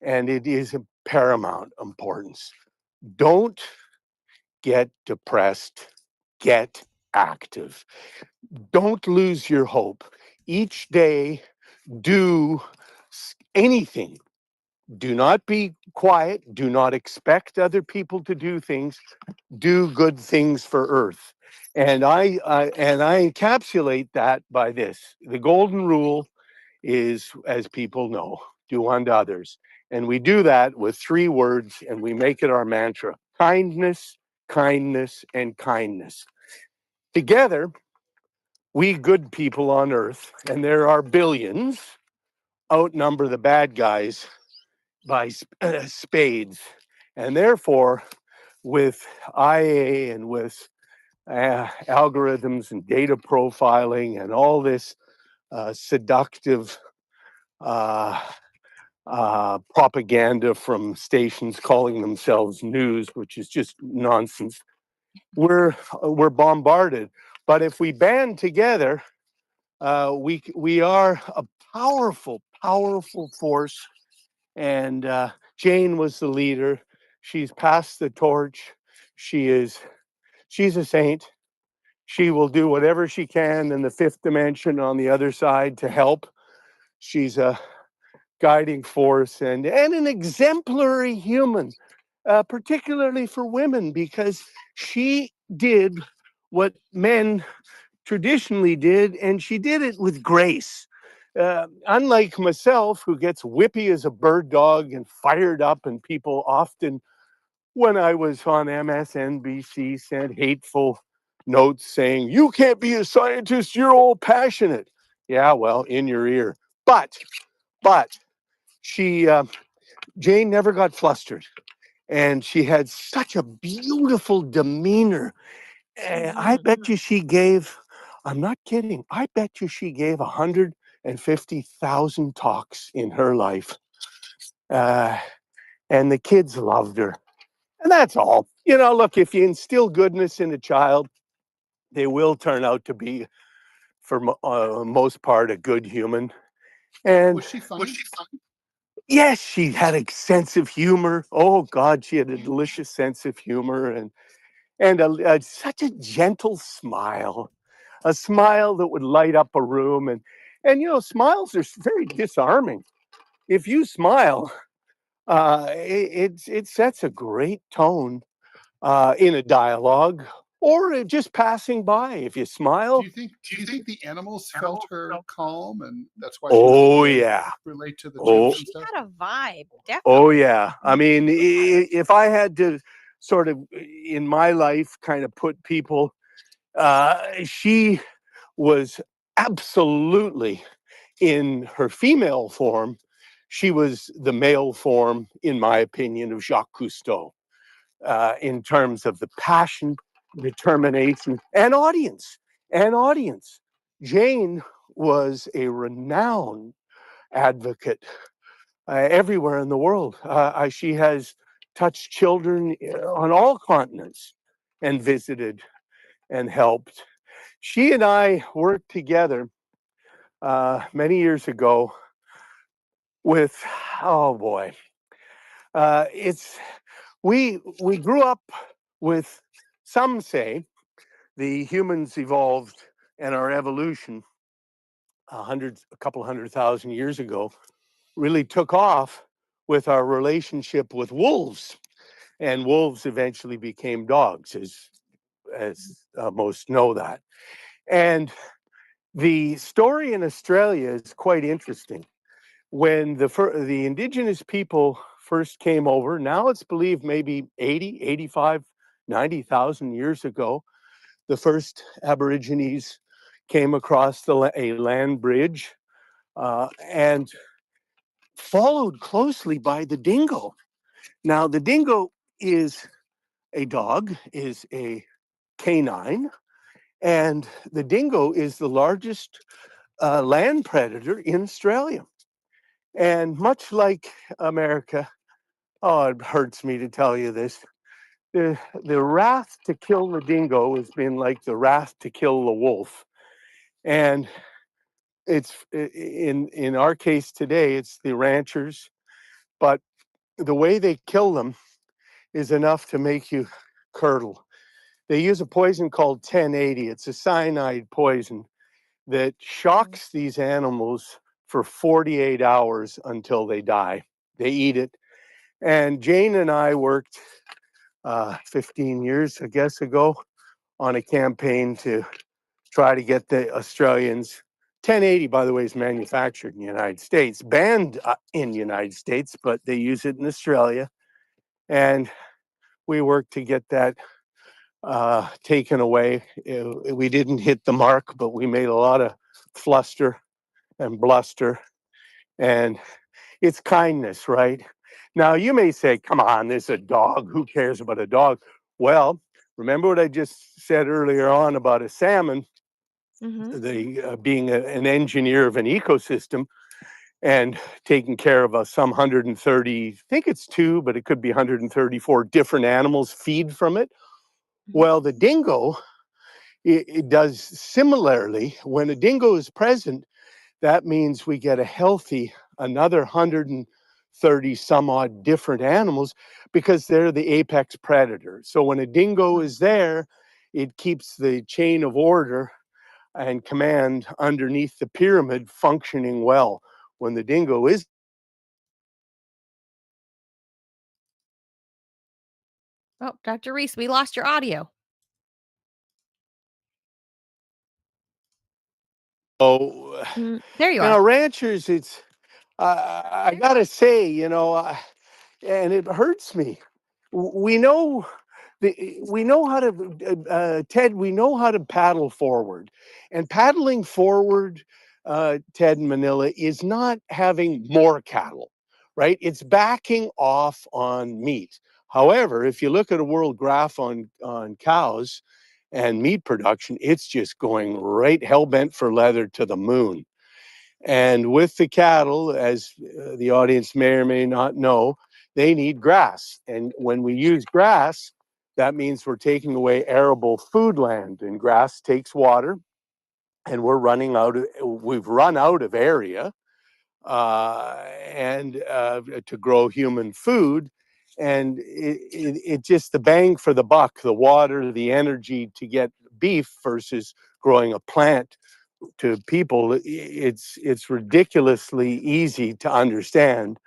and it is of paramount importance. Don't get depressed, get active. Don't lose your hope. Each day, do anything. Do not be quiet. Do not expect other people to do things. Do good things for Earth. And I encapsulate that by this. The golden rule is, as people know, do unto others. And we do that with 3 words, and we make it our mantra: kindness, kindness, and kindness. Together, we good people on Earth, and there are billions, outnumber the bad guys by spades. And therefore, with IA and with algorithms and data profiling and all this seductive uh, propaganda from stations calling themselves news, which is just nonsense, we're bombarded. But if we band together, we are a powerful force. And Jane was the leader. She's passed the torch. She's a saint. She will do whatever she can in the 5th dimension on the other side to help. She's a guiding force and an exemplary human. particularly for women, because she did what men traditionally did, and she did it with grace. Unlike myself, who gets whippy as a bird dog and fired up, and people often, when I was on MSNBC, sent hateful notes saying, "You can't be a scientist, you're all passionate." Yeah, well, in your ear. But she, Jane never got flustered, and she had such a beautiful demeanor. I bet you she gave, I'm not kidding, I bet you she gave 150,000 talks in her life. And the kids loved her. And that's all. Look, if you instill goodness in a child, they will turn out to be, for most part, a good human. And Was she funny? yes, she had a sense of humor. Oh God, she had a delicious sense of humor, and such a gentle smile, a smile that would light up a room. And smiles are very disarming. If you smile, it sets a great tone in a dialogue, or just passing by. If you smile, Do you think the animals felt her calm, and that's why she was able oh to yeah, relate to the oh troops and She stuff? had a vibe, oh definitely. yeah. I mean, if I had to sort of in my life kind of put people, she was absolutely in her female form. She was the male form, in my opinion, of Jacques Cousteau, in terms of the passion, determination, and audience. And audience. Jane was a renowned advocate everywhere in the world. She has touched children on all continents and visited and helped. She and I worked together many years ago with, oh boy, it's we grew up with, some say the humans evolved and our evolution a couple 100,000 years ago really took off with our relationship with wolves, and wolves eventually became dogs, as most know that. And the story in Australia is quite interesting. When the indigenous people first came over, now it's believed maybe 80, 85, 90,000 years ago, the first Aborigines came across a land bridge, and followed closely by the dingo. Now, the dingo is a dog, is a canine, and the dingo is the largest land predator in Australia. And much like America, oh, it hurts me to tell you this. The wrath to kill the dingo has been like the wrath to kill the wolf. And it's in our case today, it's the ranchers, but the way they kill them is enough to make you curdle. They use a poison called 1080. It's a cyanide poison that shocks these animals for 48 hours until they die. They eat it. And Jane and I worked 15 years, I guess, ago on a campaign to try to get the Australians. 1080, by the way, is manufactured in the United States, banned in the United States, but they use it in Australia. And we worked to get that taken away. We didn't hit the mark, but we made a lot of fluster and bluster. And it's kindness, right? Now, you may say, come on, there's a dog. Who cares about a dog? Well, remember what I just said earlier on about a salmon, Mhm. being an engineer of an ecosystem and taking care of some 130, I think it's two, but it could be 134 different animals feed from it. Mhm. Well, the dingo, it does similarly. When a dingo is present, that means we get a healthy another 130 some odd different animals, because they're the apex predator. So when a dingo is there, it keeps the chain of order and command underneath the pyramid functioning well. When the dingo is Oh, Dr. Reese, we lost your audio. Oh, There you are. ranchers, it's, I gotta say, and it hurts me. We know we know how to, Ted. We know how to paddle forward, and paddling forward, Ted and Manila, is not having more cattle, right? It's backing off on meat. However, if you look at a world graph on cows and meat production, it's just going right hell bent for leather to the moon. And with the cattle, as the audience may or may not know, they need grass. And when we use grass, that means we're taking away arable food land, and grass takes water, and we've run out of area and to grow human food. And it just the bang for the buck, the water, the energy to get beef versus growing a plant to people, it's ridiculously easy to understand.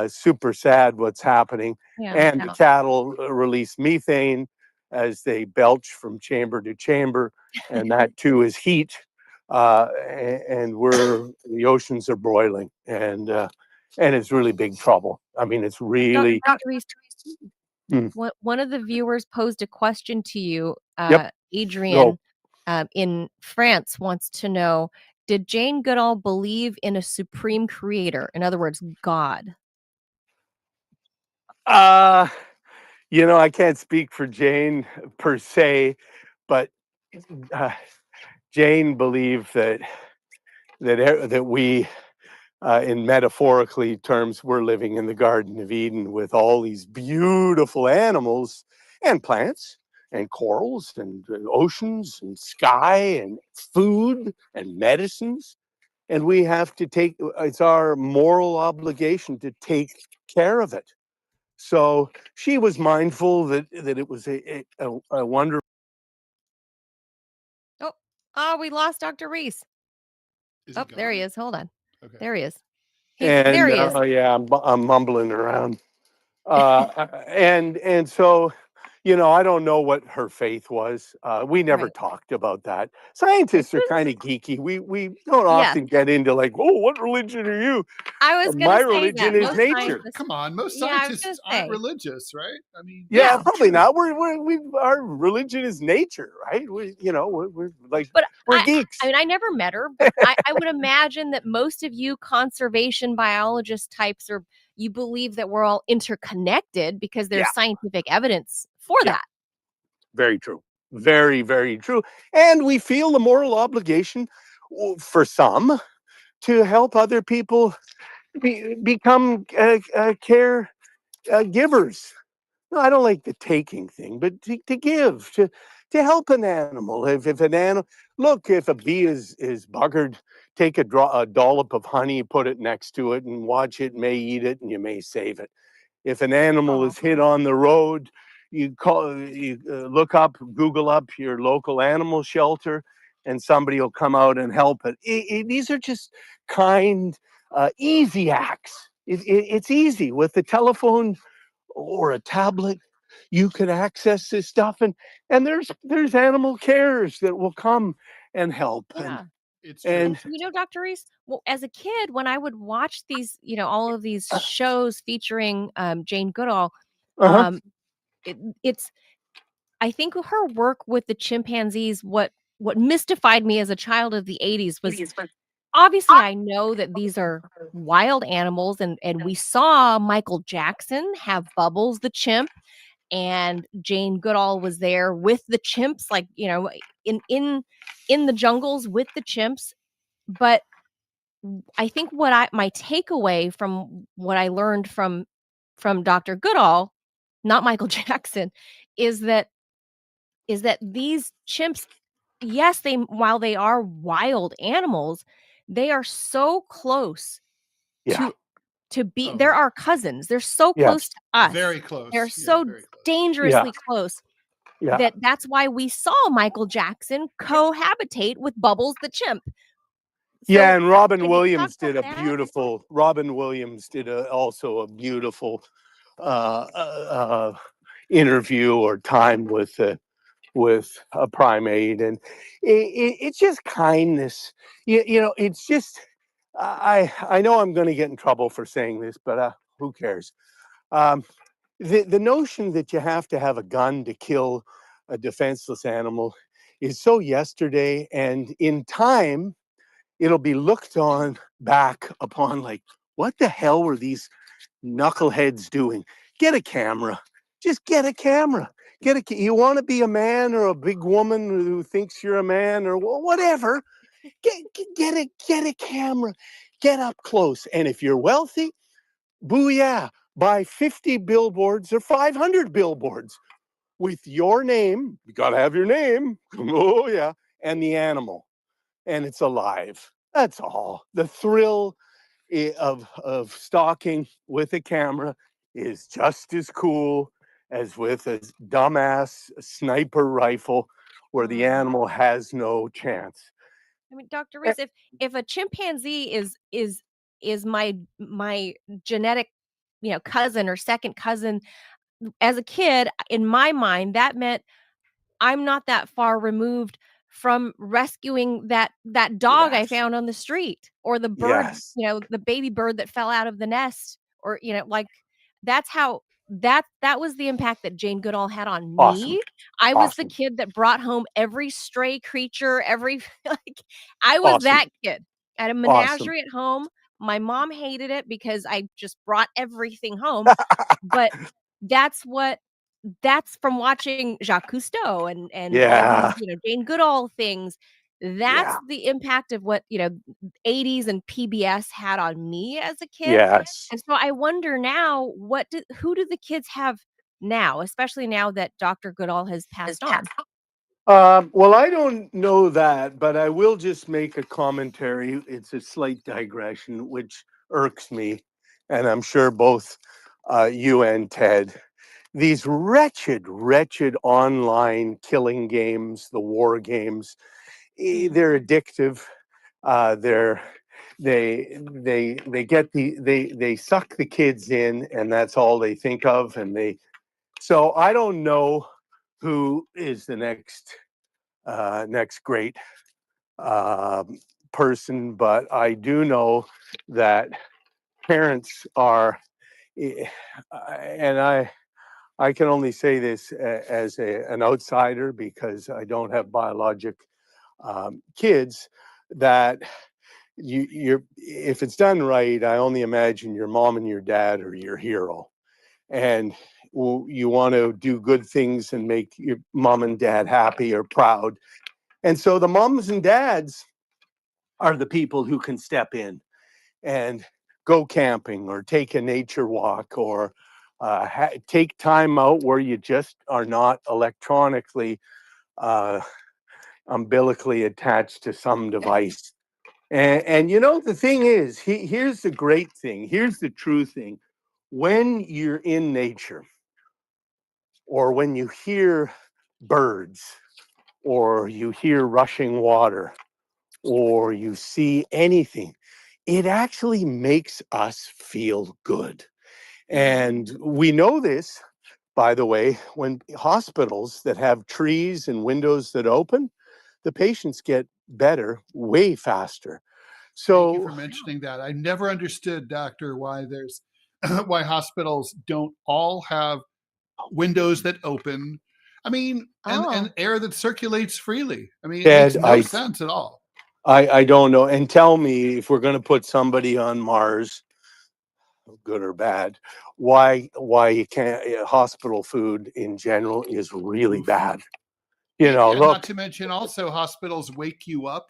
Super sad what's happening, Yeah. and the cattle release methane as they belch from chamber to chamber, and that too is heat. And the oceans are boiling, and it's really big trouble. I mean, it's really. Dr. Reese, Mm. one of the viewers posed a question to you. Yep. Adrian in France wants to know, did Jane Goodall believe in a supreme creator? In other words, God. I can't speak for Jane per se, but Jane believed that we, in metaphorically terms, we're living in the Garden of Eden with all these beautiful animals and plants and corals and oceans and sky and food and medicines. And we have to it's our moral obligation to take care of it. So she was mindful that it was a wonderful. Oh, we lost Dr. Reese. Is he There he gone? is. Hold on. Okay. There he is. And There he is. yeah, I'm mumbling around. And so, I don't know what her faith was. We never Right. talked about that. Scientists are kind of geeky. We don't often get into like, oh, what religion are you? I was going My to say religion that is most nature. scientists. Come on, most Yeah, I was going scientists to aren't say. religious, right? I mean, Yeah, Yeah. probably not. Our religion is nature, right? We're like, But we're I geeks. mean, I never met her, but I would imagine that most of you conservation biologist types you believe that we're all interconnected because Yeah, there's scientific evidence for yeah, that. very true. Very, very true. And we feel the moral obligation for some to help other people become care givers. No, I don't like the taking thing, but to give, to help an animal. If an animal, look, if a bee is buggered, take a dollop of honey, put it next to it, and watch it. May eat it, and you may save it. If an animal Oh, is hit on the road, you look up, Google up your local animal shelter, and somebody will come out and help it. These are just kind, easy acts. It's easy with the telephone or a tablet. You can access this stuff, and there's animal cares that will come and help. yeah. it's And true. And Dr. Reese, well, as a kid, when I would watch these, all of these shows featuring Jane Goodall, uh-huh. um, it's I think her work with the chimpanzees, what mystified me as a child of the 80s was obviously I know that these are wild animals and we saw Michael Jackson have Bubbles the chimp and Jane Goodall was there with the chimps, like, in the jungles with the chimps. But I think my takeaway from what I learned from Dr. Goodall, not Michael Jackson, is that these chimps, yes, while they are wild animals, they are so close Yeah. to be Oh, they're our cousins. They're so close Yes. to us. very They're close. Yeah, so very close. Yeah. dangerously close Yeah. that's why we saw Michael Jackson cohabitate with Bubbles the chimp. Yeah, So, and Robin can you talk Williams about did a that? beautiful. Robin Williams did also a beautiful uh, uh, uh, interview or time with a primate, and it's just kindness. It's just I know I'm going to get in trouble for saying this, but who cares? Um, the notion that you have to have a gun to kill a defenseless animal is so yesterday, and in time it'll be looked on back upon like, what the hell were these knuckleheads doing? Get a camera. Just get a camera. You want to be a man or a big woman who thinks you're a man or whatever. Get a camera. Get up close. And if you're wealthy, booyah, buy 50 billboards or 500 billboards with your name. You got to have your name. Oh yeah, and the animal, and it's alive. That's all. The thrill of stalking with a camera is just as cool as with a dumbass sniper rifle where the Mm. animal has no chance. I mean, Dr. Eh, Reese, if a chimpanzee is my genetic, cousin or second cousin, as a kid, in my mind, that meant I'm not that far removed from rescuing that dog I Yes, found on the street, or the bird, yes, the baby bird that fell out of the nest, or, like, that's how that was the impact that Jane Goodall had on awesome, me. I was the awesome, kid that brought home every stray creature, every like, I was awesome, that kid at a awesome. menagerie at home. My mom hated it because I just brought everything home, but that's what that's from watching Jacques Cousteau and all these, Yeah, Jane Goodall things. That's yeah, the impact of what, 80s and PBS had on me as a kid. yes. And so I wonder now, who do the kids have now, especially now that Dr. Goodall has passed on? Well, I don't know that, but I will just make a commentary. It's a slight digression, which irks me, and I'm sure both you and Ted. These wretched online killing games, the war games, Mhm. they're addictive. They're they get they suck the kids in, and that's all they think of. And so I don't know who is the next great um, person, but I do know that parents are, and I can only say this as an outsider because I don't have biologic kids. That you're if it's done right, I only imagine your mom and your dad are your hero, and you want to do good things and make your mom and dad happy or proud. And so the moms and dads are the people who can step in and go camping or take a nature walk or take time out where you just are not electronically uh, umbilically attached to some device. And the thing is, here's the great thing. Here's the true thing. When you're in nature or when you hear birds or you hear rushing water or you see anything, it actually makes us feel good. Mhm. And we know this, by the way, when hospitals that have trees and windows that open, the patients get better way faster. Thank you So, for mentioning that. I never understood, doctor, why there's why hospitals don't all have windows that open. I mean, and Oh. air that circulates freely. I mean, it makes Ted, no sense at all. I don't know. And tell me if we're going to put somebody on Mars, good or bad, why you can't hospital food in general is really Oof. bad. Yeah, not Look, to mention also hospitals wake you up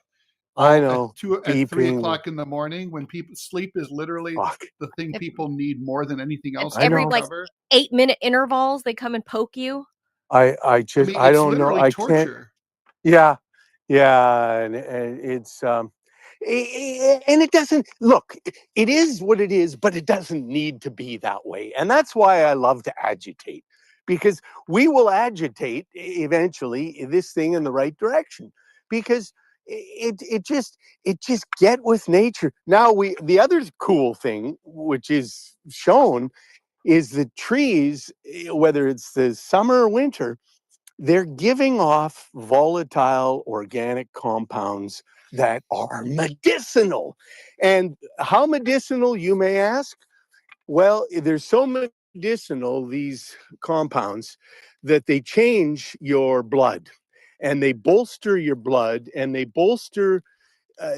I all at know two at three beeping. o'clock in the morning when people sleep is literally Fuck, the thing If people need more than anything if else I to every, know. like, recover. 8-minute intervals, they come and poke you. I I mean, I it's don't know. literally I can't. torture. Yeah, yeah, and it's and it doesn't look. It is what it is, but it doesn't need to be that way, and that's why I love to agitate, because we will agitate eventually this thing in the right direction, because it just get with nature. Now the other cool thing which is shown is the trees, whether it's the summer or winter, they're giving off volatile organic compounds that are medicinal. And how medicinal, you may ask? Well, they're so medicinal, these compounds, that they change your blood and they bolster your blood and they bolster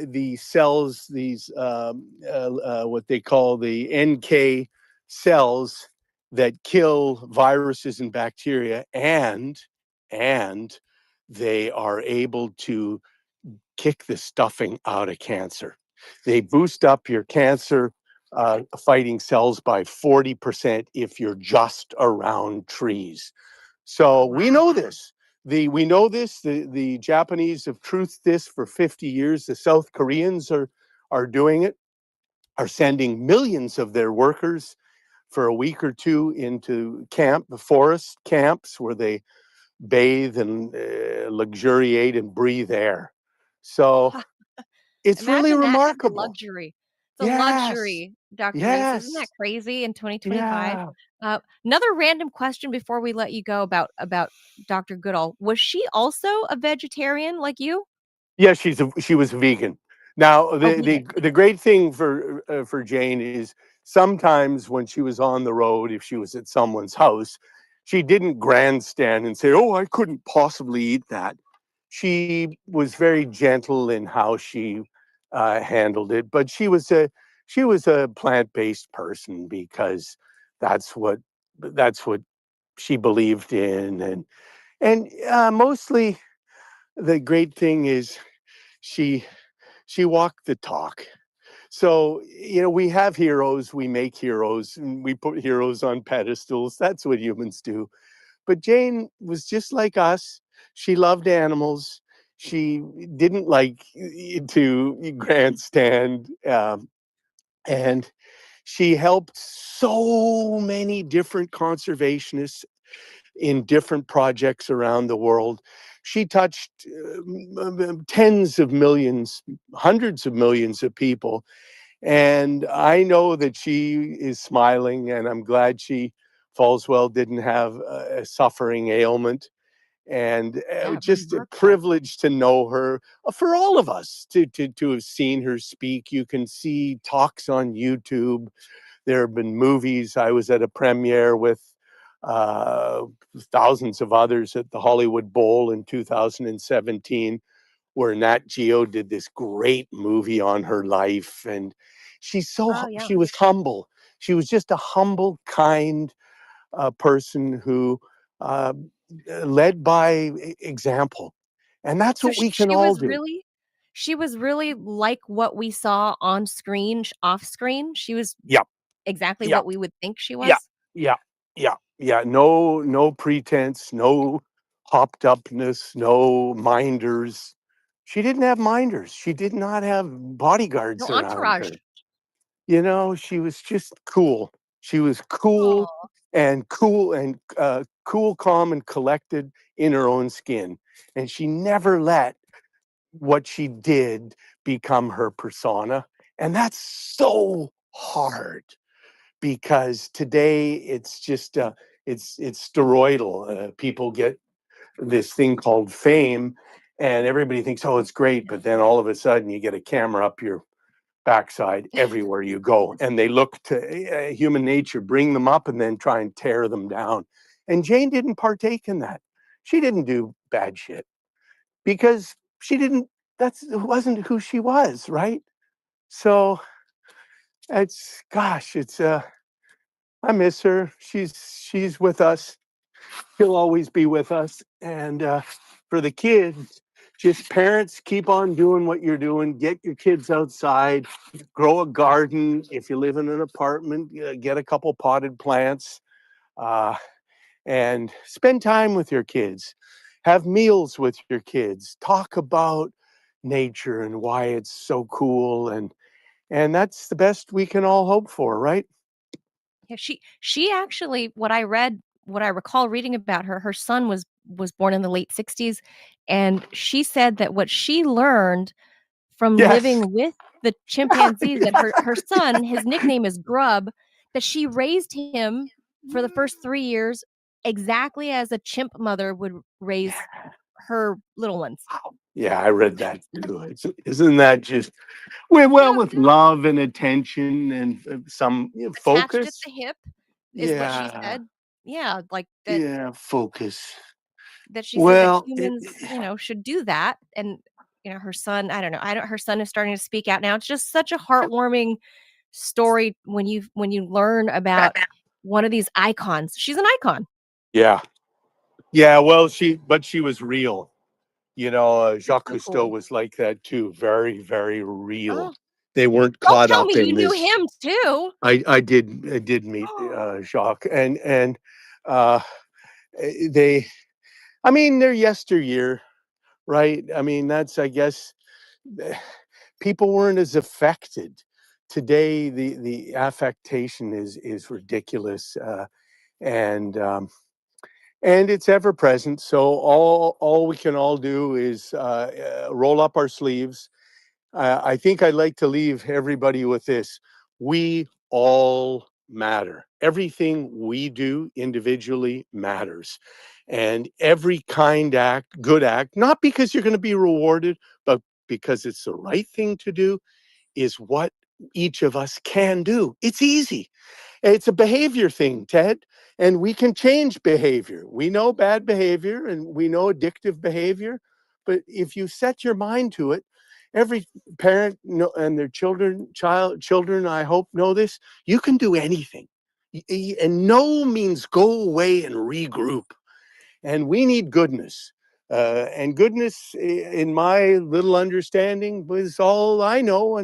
the cells, these what they call the NK cells that kill viruses and bacteria, and they are able to kick the stuffing out of cancer. They boost up your cancer fighting cells by 40% if you're just around trees. So we Wow. know this. We know this. The Japanese have truthed this for 50 years. The South Koreans are doing it, are sending millions of their workers for a week or two into forest camps where they bathe and luxuriate and breathe air. So it's really Imagine that. That's a remarkable. luxury. It's a Yes. luxury, Dr. Reese. Isn't that Yes. crazy in 2025? Yeah. Another random question before we let you go about Dr. Goodall. Was she also a vegetarian like you? Yeah, she was vegan. Now, Oh, the great thing for Jane is sometimes when she was on the road, if she was at someone's house, she didn't grandstand and say, "Oh, I couldn't possibly eat that." She was very gentle in how she handled it, but she was a plant-based person because that's what that's what she believed in, and mostly the great thing is she she walked the talk. So, we have heroes, we make heroes, and we put heroes on pedestals. That's what humans do. But Jane was just like us. She loved animals. She didn't like to grandstand. And she helped so many different conservationists in different projects around the world. She touched tens of millions, hundreds of millions of people. And I know that she is smiling, and I'm glad she, Fallswell, didn't have a suffering ailment. And yeah, it really just a worked out. privilege to know her, for all of us to have seen her speak. You can see talks on YouTube. There have been movies. I was at a premiere with uh, thousands of others at the Hollywood Bowl in 2017, where Nat Geo did this great movie on her life. And Oh, yeah. she was humble. She was just a humble, kind person who uh, led by example. And that's So what we can all do. she was really like what we saw on screen, off screen. She was Yep. exactly Yep. what we would think she Yeah, was. yeah, yeah, yeah. No pretense, no hopped upness, no minders. She didn't have minders. She did not have No bodyguards around entourage. her. She was just cool. She was Oh, cool, calm, and collected in her own skin. And she never let what she did become her persona. And that's so hard because today it's just it's steroidal. People get this thing called fame, and everybody thinks, oh, it's great, but then all of a sudden you get a camera up your backside everywhere you go, and they look to human nature, bring them up, and then try and tear them down. And Jane didn't partake in that. She didn't do bad shit because she didn't. That's wasn't who she was, right? So it's I miss her. She's with us. She'll always be with us. And for the kids, just parents, keep on doing what you're doing. Get your kids outside. Grow a garden. If you live in an apartment, get a couple potted plants, uh, and spend time with your kids. Have meals with your kids. Talk about nature and why it's so cool. And that's the best we can all hope for, right? yeah. She actually, what I recall reading about her, her son was born in the late 60s, and she said that what she learned from Yes. living with the chimpanzees, that her son, his nickname is Grub, that she raised him for the first 3 years exactly as a chimp mother would raise her little ones. Yeah, I read that too. Isn't that just well Yeah, with love and attention and some attached at focus? the hip is what she Yeah, said. Yeah, like yeah, focus. that she said that Well, humans, should do that. And, her son, I don't her son is starting to speak out now. It's just such a heartwarming story when you learn about one of these icons. She's an icon. yeah, yeah. Well, she was real. That's Jacques so Cousteau cool. was like that too. Very, very real. Oh, They weren't don't caught tell up me you in knew this. him too. I did meet Jacques, and uh, they. I mean, they're yesteryear, right? I mean, that's I guess people weren't as affected. Today, the affectation is ridiculous, and it's ever present. So all we can all do is roll up our sleeves. I think I'd like to leave everybody with this: we all matter. Everything we do individually matters, and every kind act, good act, not because you're going to be rewarded, but because it's the right thing to do, is what each of us can do. It's easy. It's a behavior thing, Ted, and we can change behavior. We know bad behavior and we know addictive behavior, but if you set your mind to it, every parent and their children, I hope know this. You can do anything, and no means go away and regroup. And we need goodness. And goodness, in my little understanding, was all I know.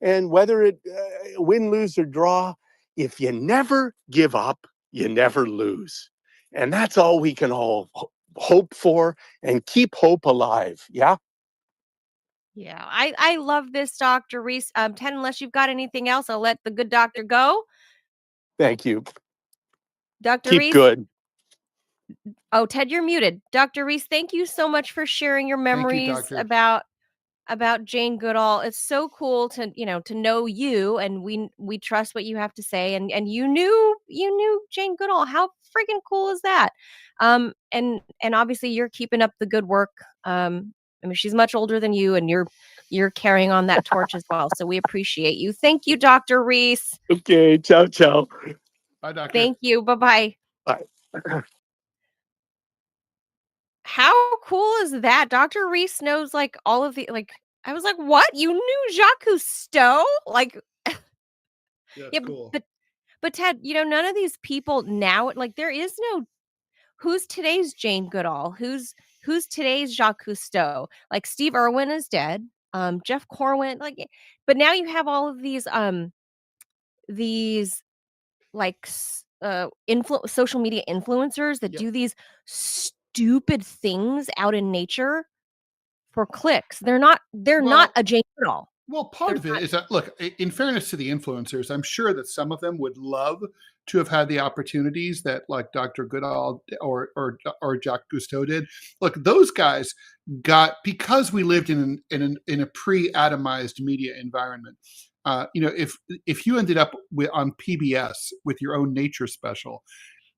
And whether it win, lose, or draw, if you never give up, you never lose. And that's all we can all hope for and keep hope alive. Yeah. Yeah, I love this, Dr. Reese. Ted, unless you've got anything else, I'll let the good doctor go. Thank you. Dr. Keep Reese. good. Oh, Ted, you're muted. Dr. Reese, thank you so much for sharing your Thank you, memories doctor. about Jane Goodall. It's so cool to, to know you, and we trust what you have to say, and you knew Jane Goodall. How freaking cool is that? And obviously you're keeping up the good work. I mean, she's much older than you, and you're carrying on that torch as well. So we appreciate you. Thank you, Dr. Reese. Okay. Ciao, ciao. Bye, doctor. Thank you. Bye-bye. Bye. How cool is that? Dr. Reese knows like all of the I was like, "What? You knew Jacques Cousteau?" Like, Yeah, it's yeah, cool. but Ted, none of these people now, like, there is no who's today's Jane Goodall? Who's today's Jacques Cousteau? Like, Steve Irwin is dead. Jeff Corwin, but now you have all of these like social media influencers that Yeah. do these stupid things out in nature for clicks. They're not Well, a Jane Goodall. Well, part They're of it not. is that, look, in fairness to the influencers, I'm sure that some of them would love to have had the opportunities that like Dr. Goodall or Jacques Cousteau did. Look, those guys got because we lived in a pre-atomized media environment. If you ended up on PBS with your own nature special,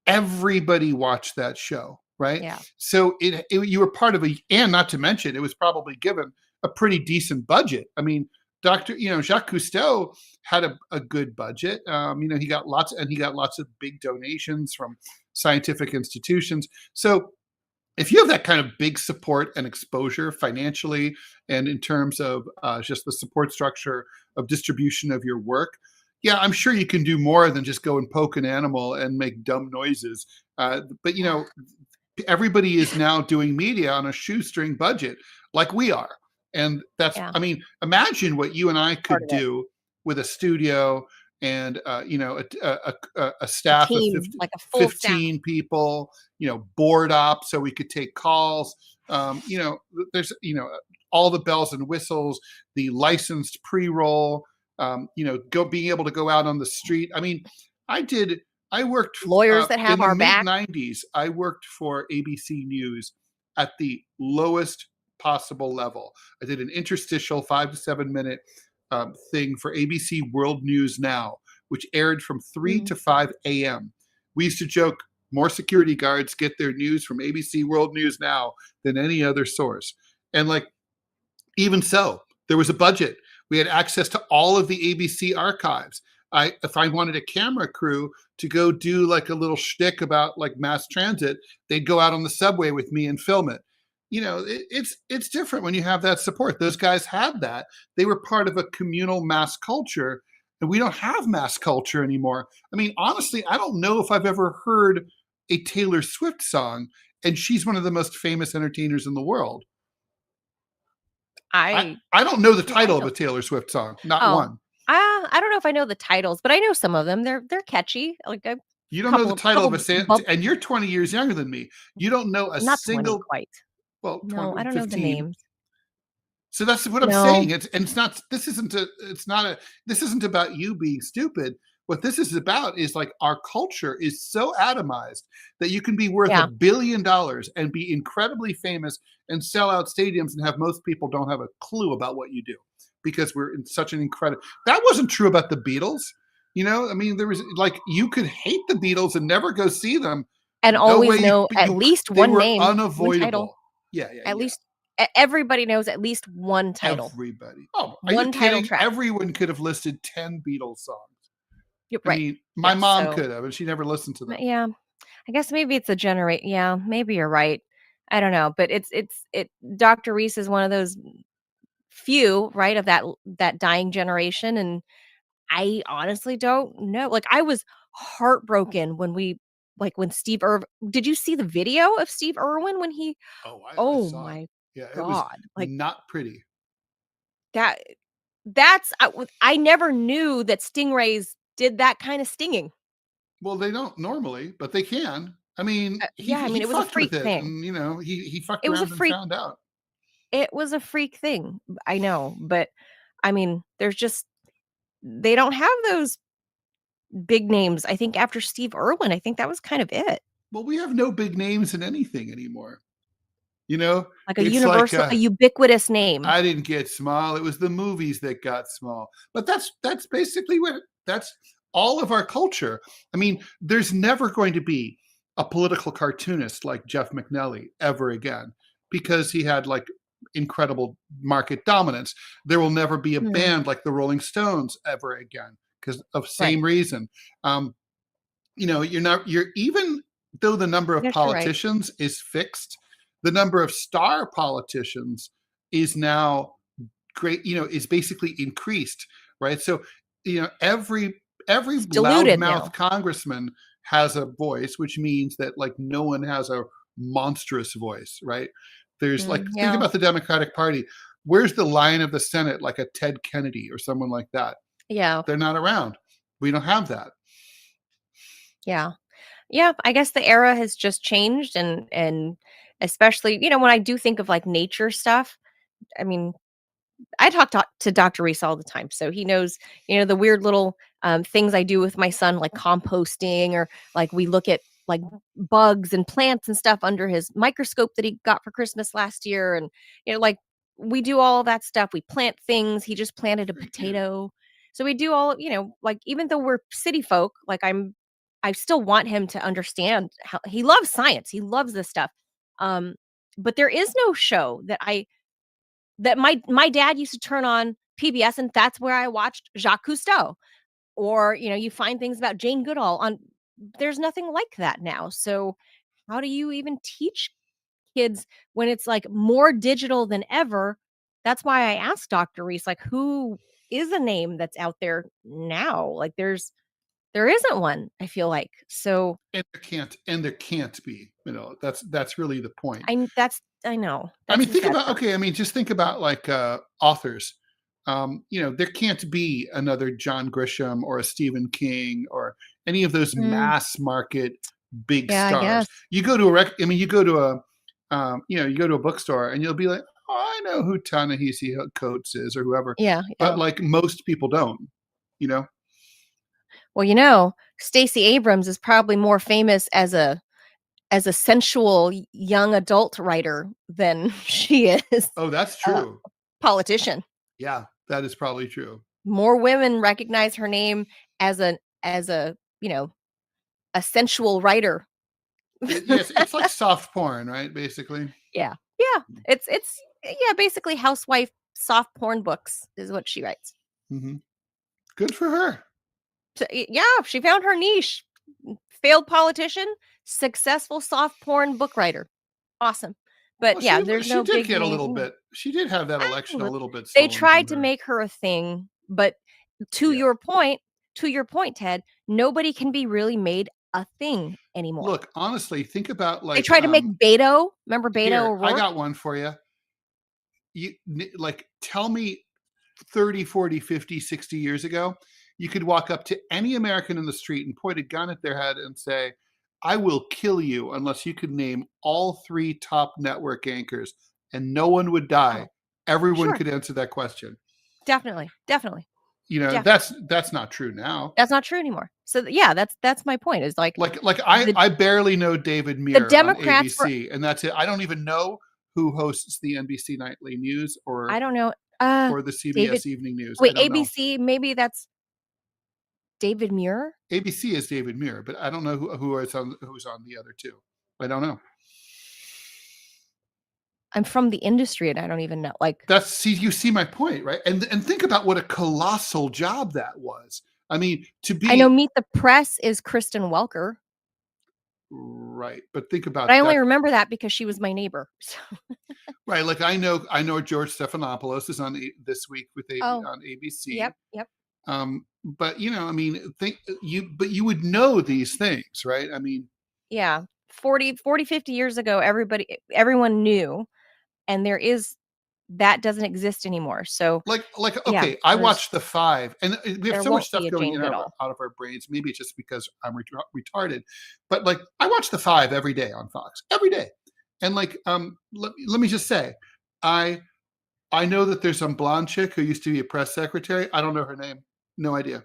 everybody watched that show, right? Yeah. So you were part of and not to mention, it was probably given a pretty decent budget. I mean, Jacques Cousteau had a good budget. He got lots of big donations from scientific institutions. So if you have that kind of big support and exposure financially and in terms of just the support structure of distribution of your work, yeah, I'm sure you can do more than just go and poke an animal and make dumb noises. But everybody is now doing media on a shoestring budget like we are. And Yeah. I mean, imagine what you and I Part could of it. do with a studio and, a A staff of team, like a full staff. 15 people, board op so we could take calls. There's, all the bells and whistles, the licensed pre-roll, being able to go out on the street. I mean, I worked Lawyers that in have the our mid back. 90s. I worked for ABC News at the lowest possible level. I did an interstitial 5 to 7 minute thing for ABC World News Now, which aired from 3 Mm. to 5 a.m. We used to joke more security guards get their news from ABC World News now than any other source. And like, even so, there was a budget. We had access to all of the ABC archives. If I wanted a camera crew to go do like a little shtick about like mass transit, they'd go out on the subway with me and film it. It's different when you have that support. Those guys had that. They were part of a communal mass culture, and we don't have mass culture anymore. I mean, honestly, I don't know if I've ever heard a Taylor Swift song, and she's one of the most famous entertainers in the world. I I don't know the yeah, I title of a don't. Taylor Swift song, not Oh, one. I don't know if I know the titles, but I know some of them. They're catchy. Like a You don't know the title of a bump. and you're 20 years younger than me. You don't know a Not 20 single, quite. well, No, 20, I don't know the 15. names. So that's what I'm No. saying. It's not, this isn't about you being stupid. What this is about is like our culture is so atomized that you can be worth Yeah. $1 billion and be incredibly famous and sell out stadiums and have most people don't have a clue about what you do because we're in such an incredible. That wasn't true about the Beatles. I mean, there was like, you could hate the Beatles and never go see them. And No way always know at least they one were name, one title. unavoidable. Yeah, yeah, At yeah. least everybody knows at least one title. Everybody. Oh, are you One title kidding? track. Everyone could have listed 10 Beatles songs. You're I right. mean, my Yeah, mom so could have, and she never listened to them. yeah. I guess maybe it's a generate. Yeah, maybe you're right. I don't know, but it Dr. Reese is one of those few, right, of that dying generation, and I honestly don't know. Like, I was heartbroken when Steve Irv did you see the video of Steve Irwin when he Oh, I oh saw it. my Yeah, it was god, like, not pretty. that that's I never knew that stingrays did that kinda stinging. Well, they don't normally, but they can. I mean, he Yeah, I mean, he it was a fucked with freak it, thing. and he fucked It was a around and freak found out. it was a freak thing, I know, but, I mean, there's just they don't have those big names. I think after Steve Irwin, I think that was kind of it. Well, we have no big names in anything anymore. Like a It's like universal a ubiquitous name. I didn't get small. It was the movies that got small. But that's basically that's all of our culture. I mean, there's never going to be a political cartoonist like Jeff McNally ever again because he had like incredible market dominance. There will never be a Mm, band like the Rolling Stones ever again because of right. same reason. Um, you're even though the number of Yes, you're right. politicians is fixed, the number of star politicians is now great, is basically increased, right? So, every It's diluted loudmouth now. congressman has a voice, which means that like no one has a monstrous voice, right? There's like, think Yeah, about the Democratic Party. Where's the lion of the Senate, like a Ted Kennedy or someone like that? yeah, They're not around. We don't have that. yeah. Yeah, I guess the era has just changed and especially, when I do think of, like, nature stuff, I mean, I talk to Dr. Reese all the time, so he knows, the weird little, things I do with my son, like composting or, like, we look at, like, bugs and plants and stuff under his microscope that he got for Christmas last year, and, like, we do all that stuff. We plant things. He just planted a Very cute. potato. So we do all, like, even though we're city folk, like, I still want him to understand how he loves science. He loves this stuff. Um, but there is no show that my dad used to turn on PBS, and that's where I watched Jacques Cousteau. Or, you find things about Jane Goodall on there's nothing like that now. So how do you even teach kids when it's like more digital than ever? That's why I asked Dr. Reese, like, who is a name that's out there now? Like there isn't one, I feel like. So And there can't be, that's really the point. I know. I That's mean, the think sad about, part. okay, I mean, just think about like authors. There can't be another John Grisham or a Stephen King or any of those Mm, mass market big yeah, I stars. guess. You go to a rec, I mean, you go to a bookstore and you'll be like, oh, I know who Ta-Nehisi Coates is or whoever, Yeah, but yeah. like most people don't, you know? Well, Stacey Abrams is probably more famous as a sensual young adult writer than she is Oh, that's a true. politician. Yeah, that is probably true. More women recognize her name as a, a sensual writer. Yes, it's like soft porn, right? Basically. Yeah. Yeah. It's yeah, basically housewife soft porn books is what she writes. Hmm. Good for her. So, yeah, she found her niche. Failed politician, successful soft porn book writer. Awesome. But Well, yeah, there's she no did big get a name. little bit. She did have that election a little bit They stolen from tried to her. make her a thing, but to Yeah. your point, Ted, nobody can be really made a thing anymore. Look, honestly, think about They like tried to make Beto. Remember Beto here. I O'Rourke? got one for you. You like tell me 30, 40, 50, 60 years ago, you could walk up to any American in the street and point a gun at their head and say, I will kill you unless you could name all 3 top network anchors, and no one would die. Oh, Everyone sure. could answer that question. Definitely. Definitely. You know, Definitely. that's not true now. That's not true anymore. So yeah, that's my point. Is like Like the I barely know David the Muir on Democrats were, ABC, and that's it. I don't even know who hosts the NBC Nightly News I don't know. or the David CBS Evening News. I Wait, don't know. ABC, maybe that's David Muir? ABC is David Muir, but I don't know who's on the other 2. I don't know. I'm from the industry and I don't even know. Like, You see my point, right? And think about what a colossal job that was. I mean, to I know be Meet the Press is Kristen Welker, right, but think but I about only that, remember that because she was my neighbor. So, right? Like I know George Stephanopoulos is on this week with oh, on ABC. yep, yep. But I mean, but you would know these things, right? I mean, Yeah. 50 years ago, everyone knew, and that doesn't exist anymore. So, like yeah, okay, I watched The Five, and we have there so much won't stuff be a going Jane in Goodall. out of our brains. Maybe it's just because I'm retarded, but like I watch The Five every day on Fox every day, and like let me just say, I I know that there's some blonde chick who used to be a press secretary. I don't know her name. No idea.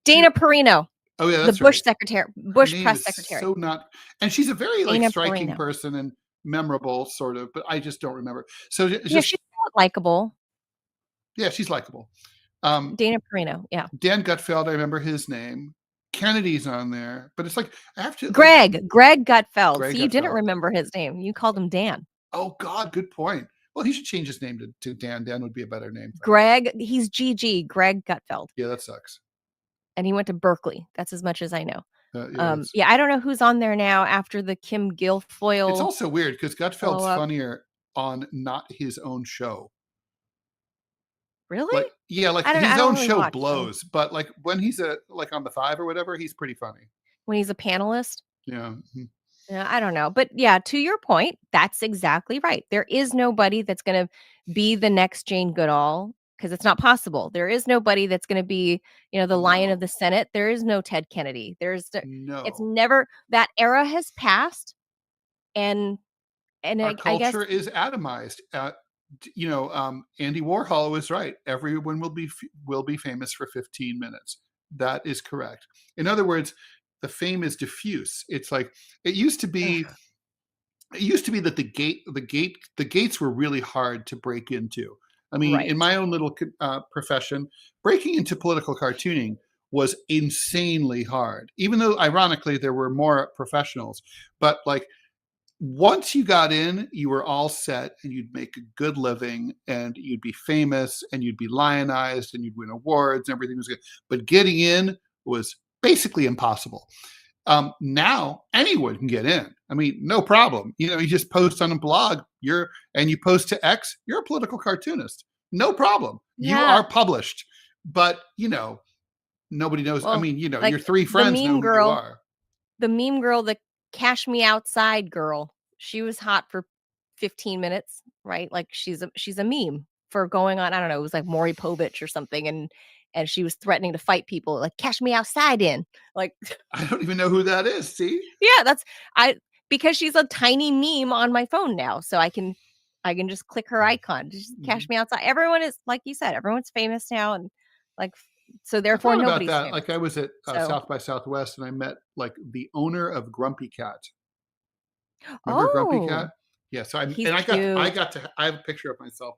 She, Dana Perino, oh yeah, the that's right. Her Bush name press is secretary. so not, and she's a very like Dana striking Perino. person and memorable, sort of, but I just don't remember. So it's Yeah, just she's likable. yeah, she's likable. Um, Dana Perino. Yeah. Dan Gutfeld, I remember his name. Kennedy's on there, but it's like I have to like Greg Gutfeld. Greg See, you didn't Gutfeld. remember his name. You called him Dan. Oh God, good point. Well, he should change his name to Dan. Dan would be a better name for him. Greg, he's Greg Gutfeld. Yeah, that sucks. And he went to Berkeley. That's as much as I know. Yeah, I don't know who's on there now after the Kim it's Guilfoyle also weird because blow Gutfeld's up. funnier on not his own show. Really? Like, yeah, like I his don't own really show watch, so blows, but like when he's like on the Five or whatever, he's pretty funny. when he's a panelist. Yeah. Yeah, I don't know. But yeah, to your point, that's exactly right. There is nobody that's going to be the next Jane Goodall because it's not possible. There is nobody that's going to be, the lion of No. the Senate. There is no Ted Kennedy. It's No. never, that era has passed. And Our I guess, culture is atomized. Andy Warhol was right. Everyone will be famous for 15 minutes. That is correct. In other words, the fame is diffuse. It's like it used to be. ugh, It used to be that the gates were really hard to break into. I mean, in right. my own little profession, breaking into political cartooning was insanely hard. Even though, ironically, there were more professionals, but like once you got in, you were all set and you'd make a good living and you'd be famous and you'd be lionized and you'd win awards and everything was good. But getting in was basically impossible. Now anyone can get in. I mean, no problem. You just post on a blog, and you post to X, you're a political cartoonist. No problem. You Yeah. are published. But, nobody knows. I Well, mean, like your 3 friends know who you are. the meme girl, the cash me outside girl, she was hot for 15 minutes, right? Like she's a meme for going on. I don't know. It was like Maury Povich or something. And she was threatening to fight people like cash me outside in like, I don't even know who that is. See? yeah, because she's a tiny meme on my phone now. So I can just click her icon, just cash Mhm. me outside. Everyone is, like you said, everyone's famous now. And like, so I therefore thought about nobody's that. famous. Like I was at So, South by Southwest and I met like the owner of Grumpy Cat. Remember Grumpy oh, Cat? Yeah. So he's I cute. got to I have a picture of myself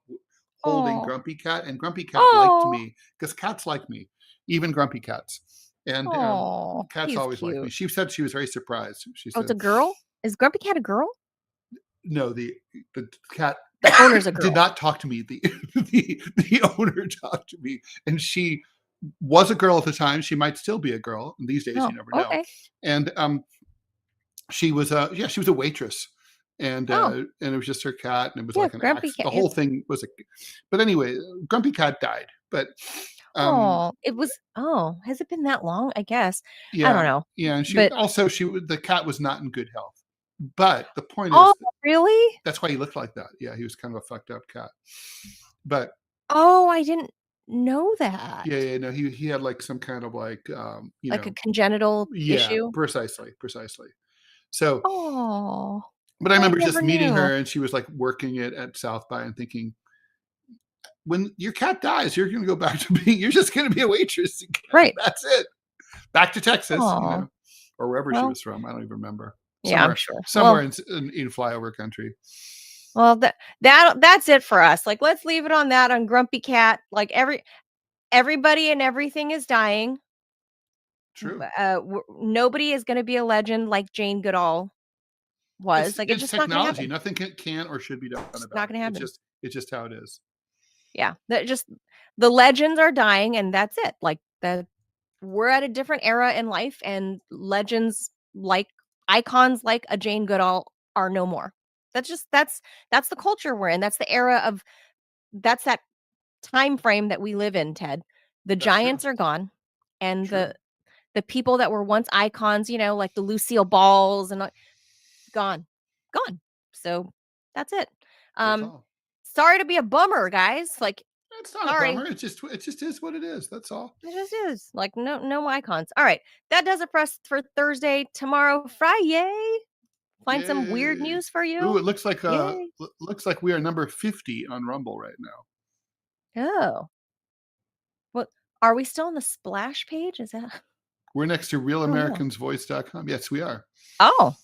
holding Oh, Grumpy Cat, and Grumpy Cat liked oh, me because cats like me, even Grumpy Cats. And Oh, cats he's always liked me. cute. She said she was very surprised. She Oh, it's said, a girl? Is Grumpy Cat a girl? "No, the cat The owner's a did girl. not talk to me. The owner talked to me, and she was a girl at the time. She might still be a girl. And these days, Oh, you never know. okay. And she was a waitress, Oh, and it was just her cat, and it was yeah, like an Grumpy accident. Cat. The whole thing was a. But anyway, Grumpy Cat died. But Oh, it was has it been that long? I guess. I yeah, don't know. yeah, and But the cat was not in good health. But the point oh, is really? that's why he looked like that. Yeah, he was kind of a fucked up cat. But Oh, I didn't know that. yeah, yeah, no, he had like some kind of like Like a congenital yeah, issue? precisely. So, Oh, but I I remember never just meeting knew. her, and she was like working it at South by, and thinking, when your cat dies, you're going to go back to being, you're just going to be a waitress again. Right. That's it. Back to Texas, Oh, or wherever she well, was from. I don't even remember. yeah, I'm Somewhere, sure. somewhere in flyover country. Well, that's it for us. Like, let's leave it on that on Grumpy Cat. Like everybody and everything is dying. True. Nobody is going to be a legend like Jane Goodall was. Like, it's It's just not going to technology. happen. Nothing can or should be done It's not about it. going to happen. It's just how it is. Yeah, that just the legends are dying, and that's it. Like we're at a different era in life, and legends like icons like a Jane Goodall are no more. That's the culture we're in. That's the era of that's that time frame that we live in, Ted. The That's true. giants are gone, and True. the people that were once icons, like the Lucille Balls and gone, gone. So that's it. That's Um, all. sorry to be a bummer, guys. Like, It's not a sorry. bummer. It just is what it is. That's all. It just is. Like, no icons. All right. That does it for us for Thursday. Tomorrow, Friday. Find some weird Yay. news for Ooh, you. it Yay. looks like we are number 50 on Rumble right now. Oh. What are we still on the splash page? Is that We're next to I don't know. realamericans.voice.com. Yes, we are. Oh.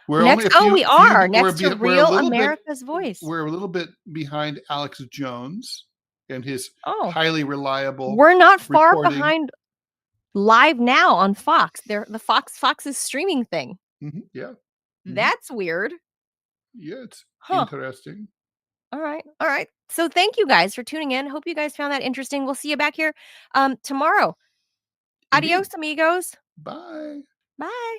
We're only a few We are we're next to we're a Real little bit America's Voice. we're a little bit behind Alex Jones and his Oh. highly reliable We're not far reporting. behind Live Now on Fox. They're the Fox's streaming thing. Yeah. That's weird. Yeah, it's Huh. interesting. All right. All right. So thank you guys for tuning in. Hope you guys found that interesting. We'll see you back here tomorrow. Indeed. Adios, amigos. Bye. Bye.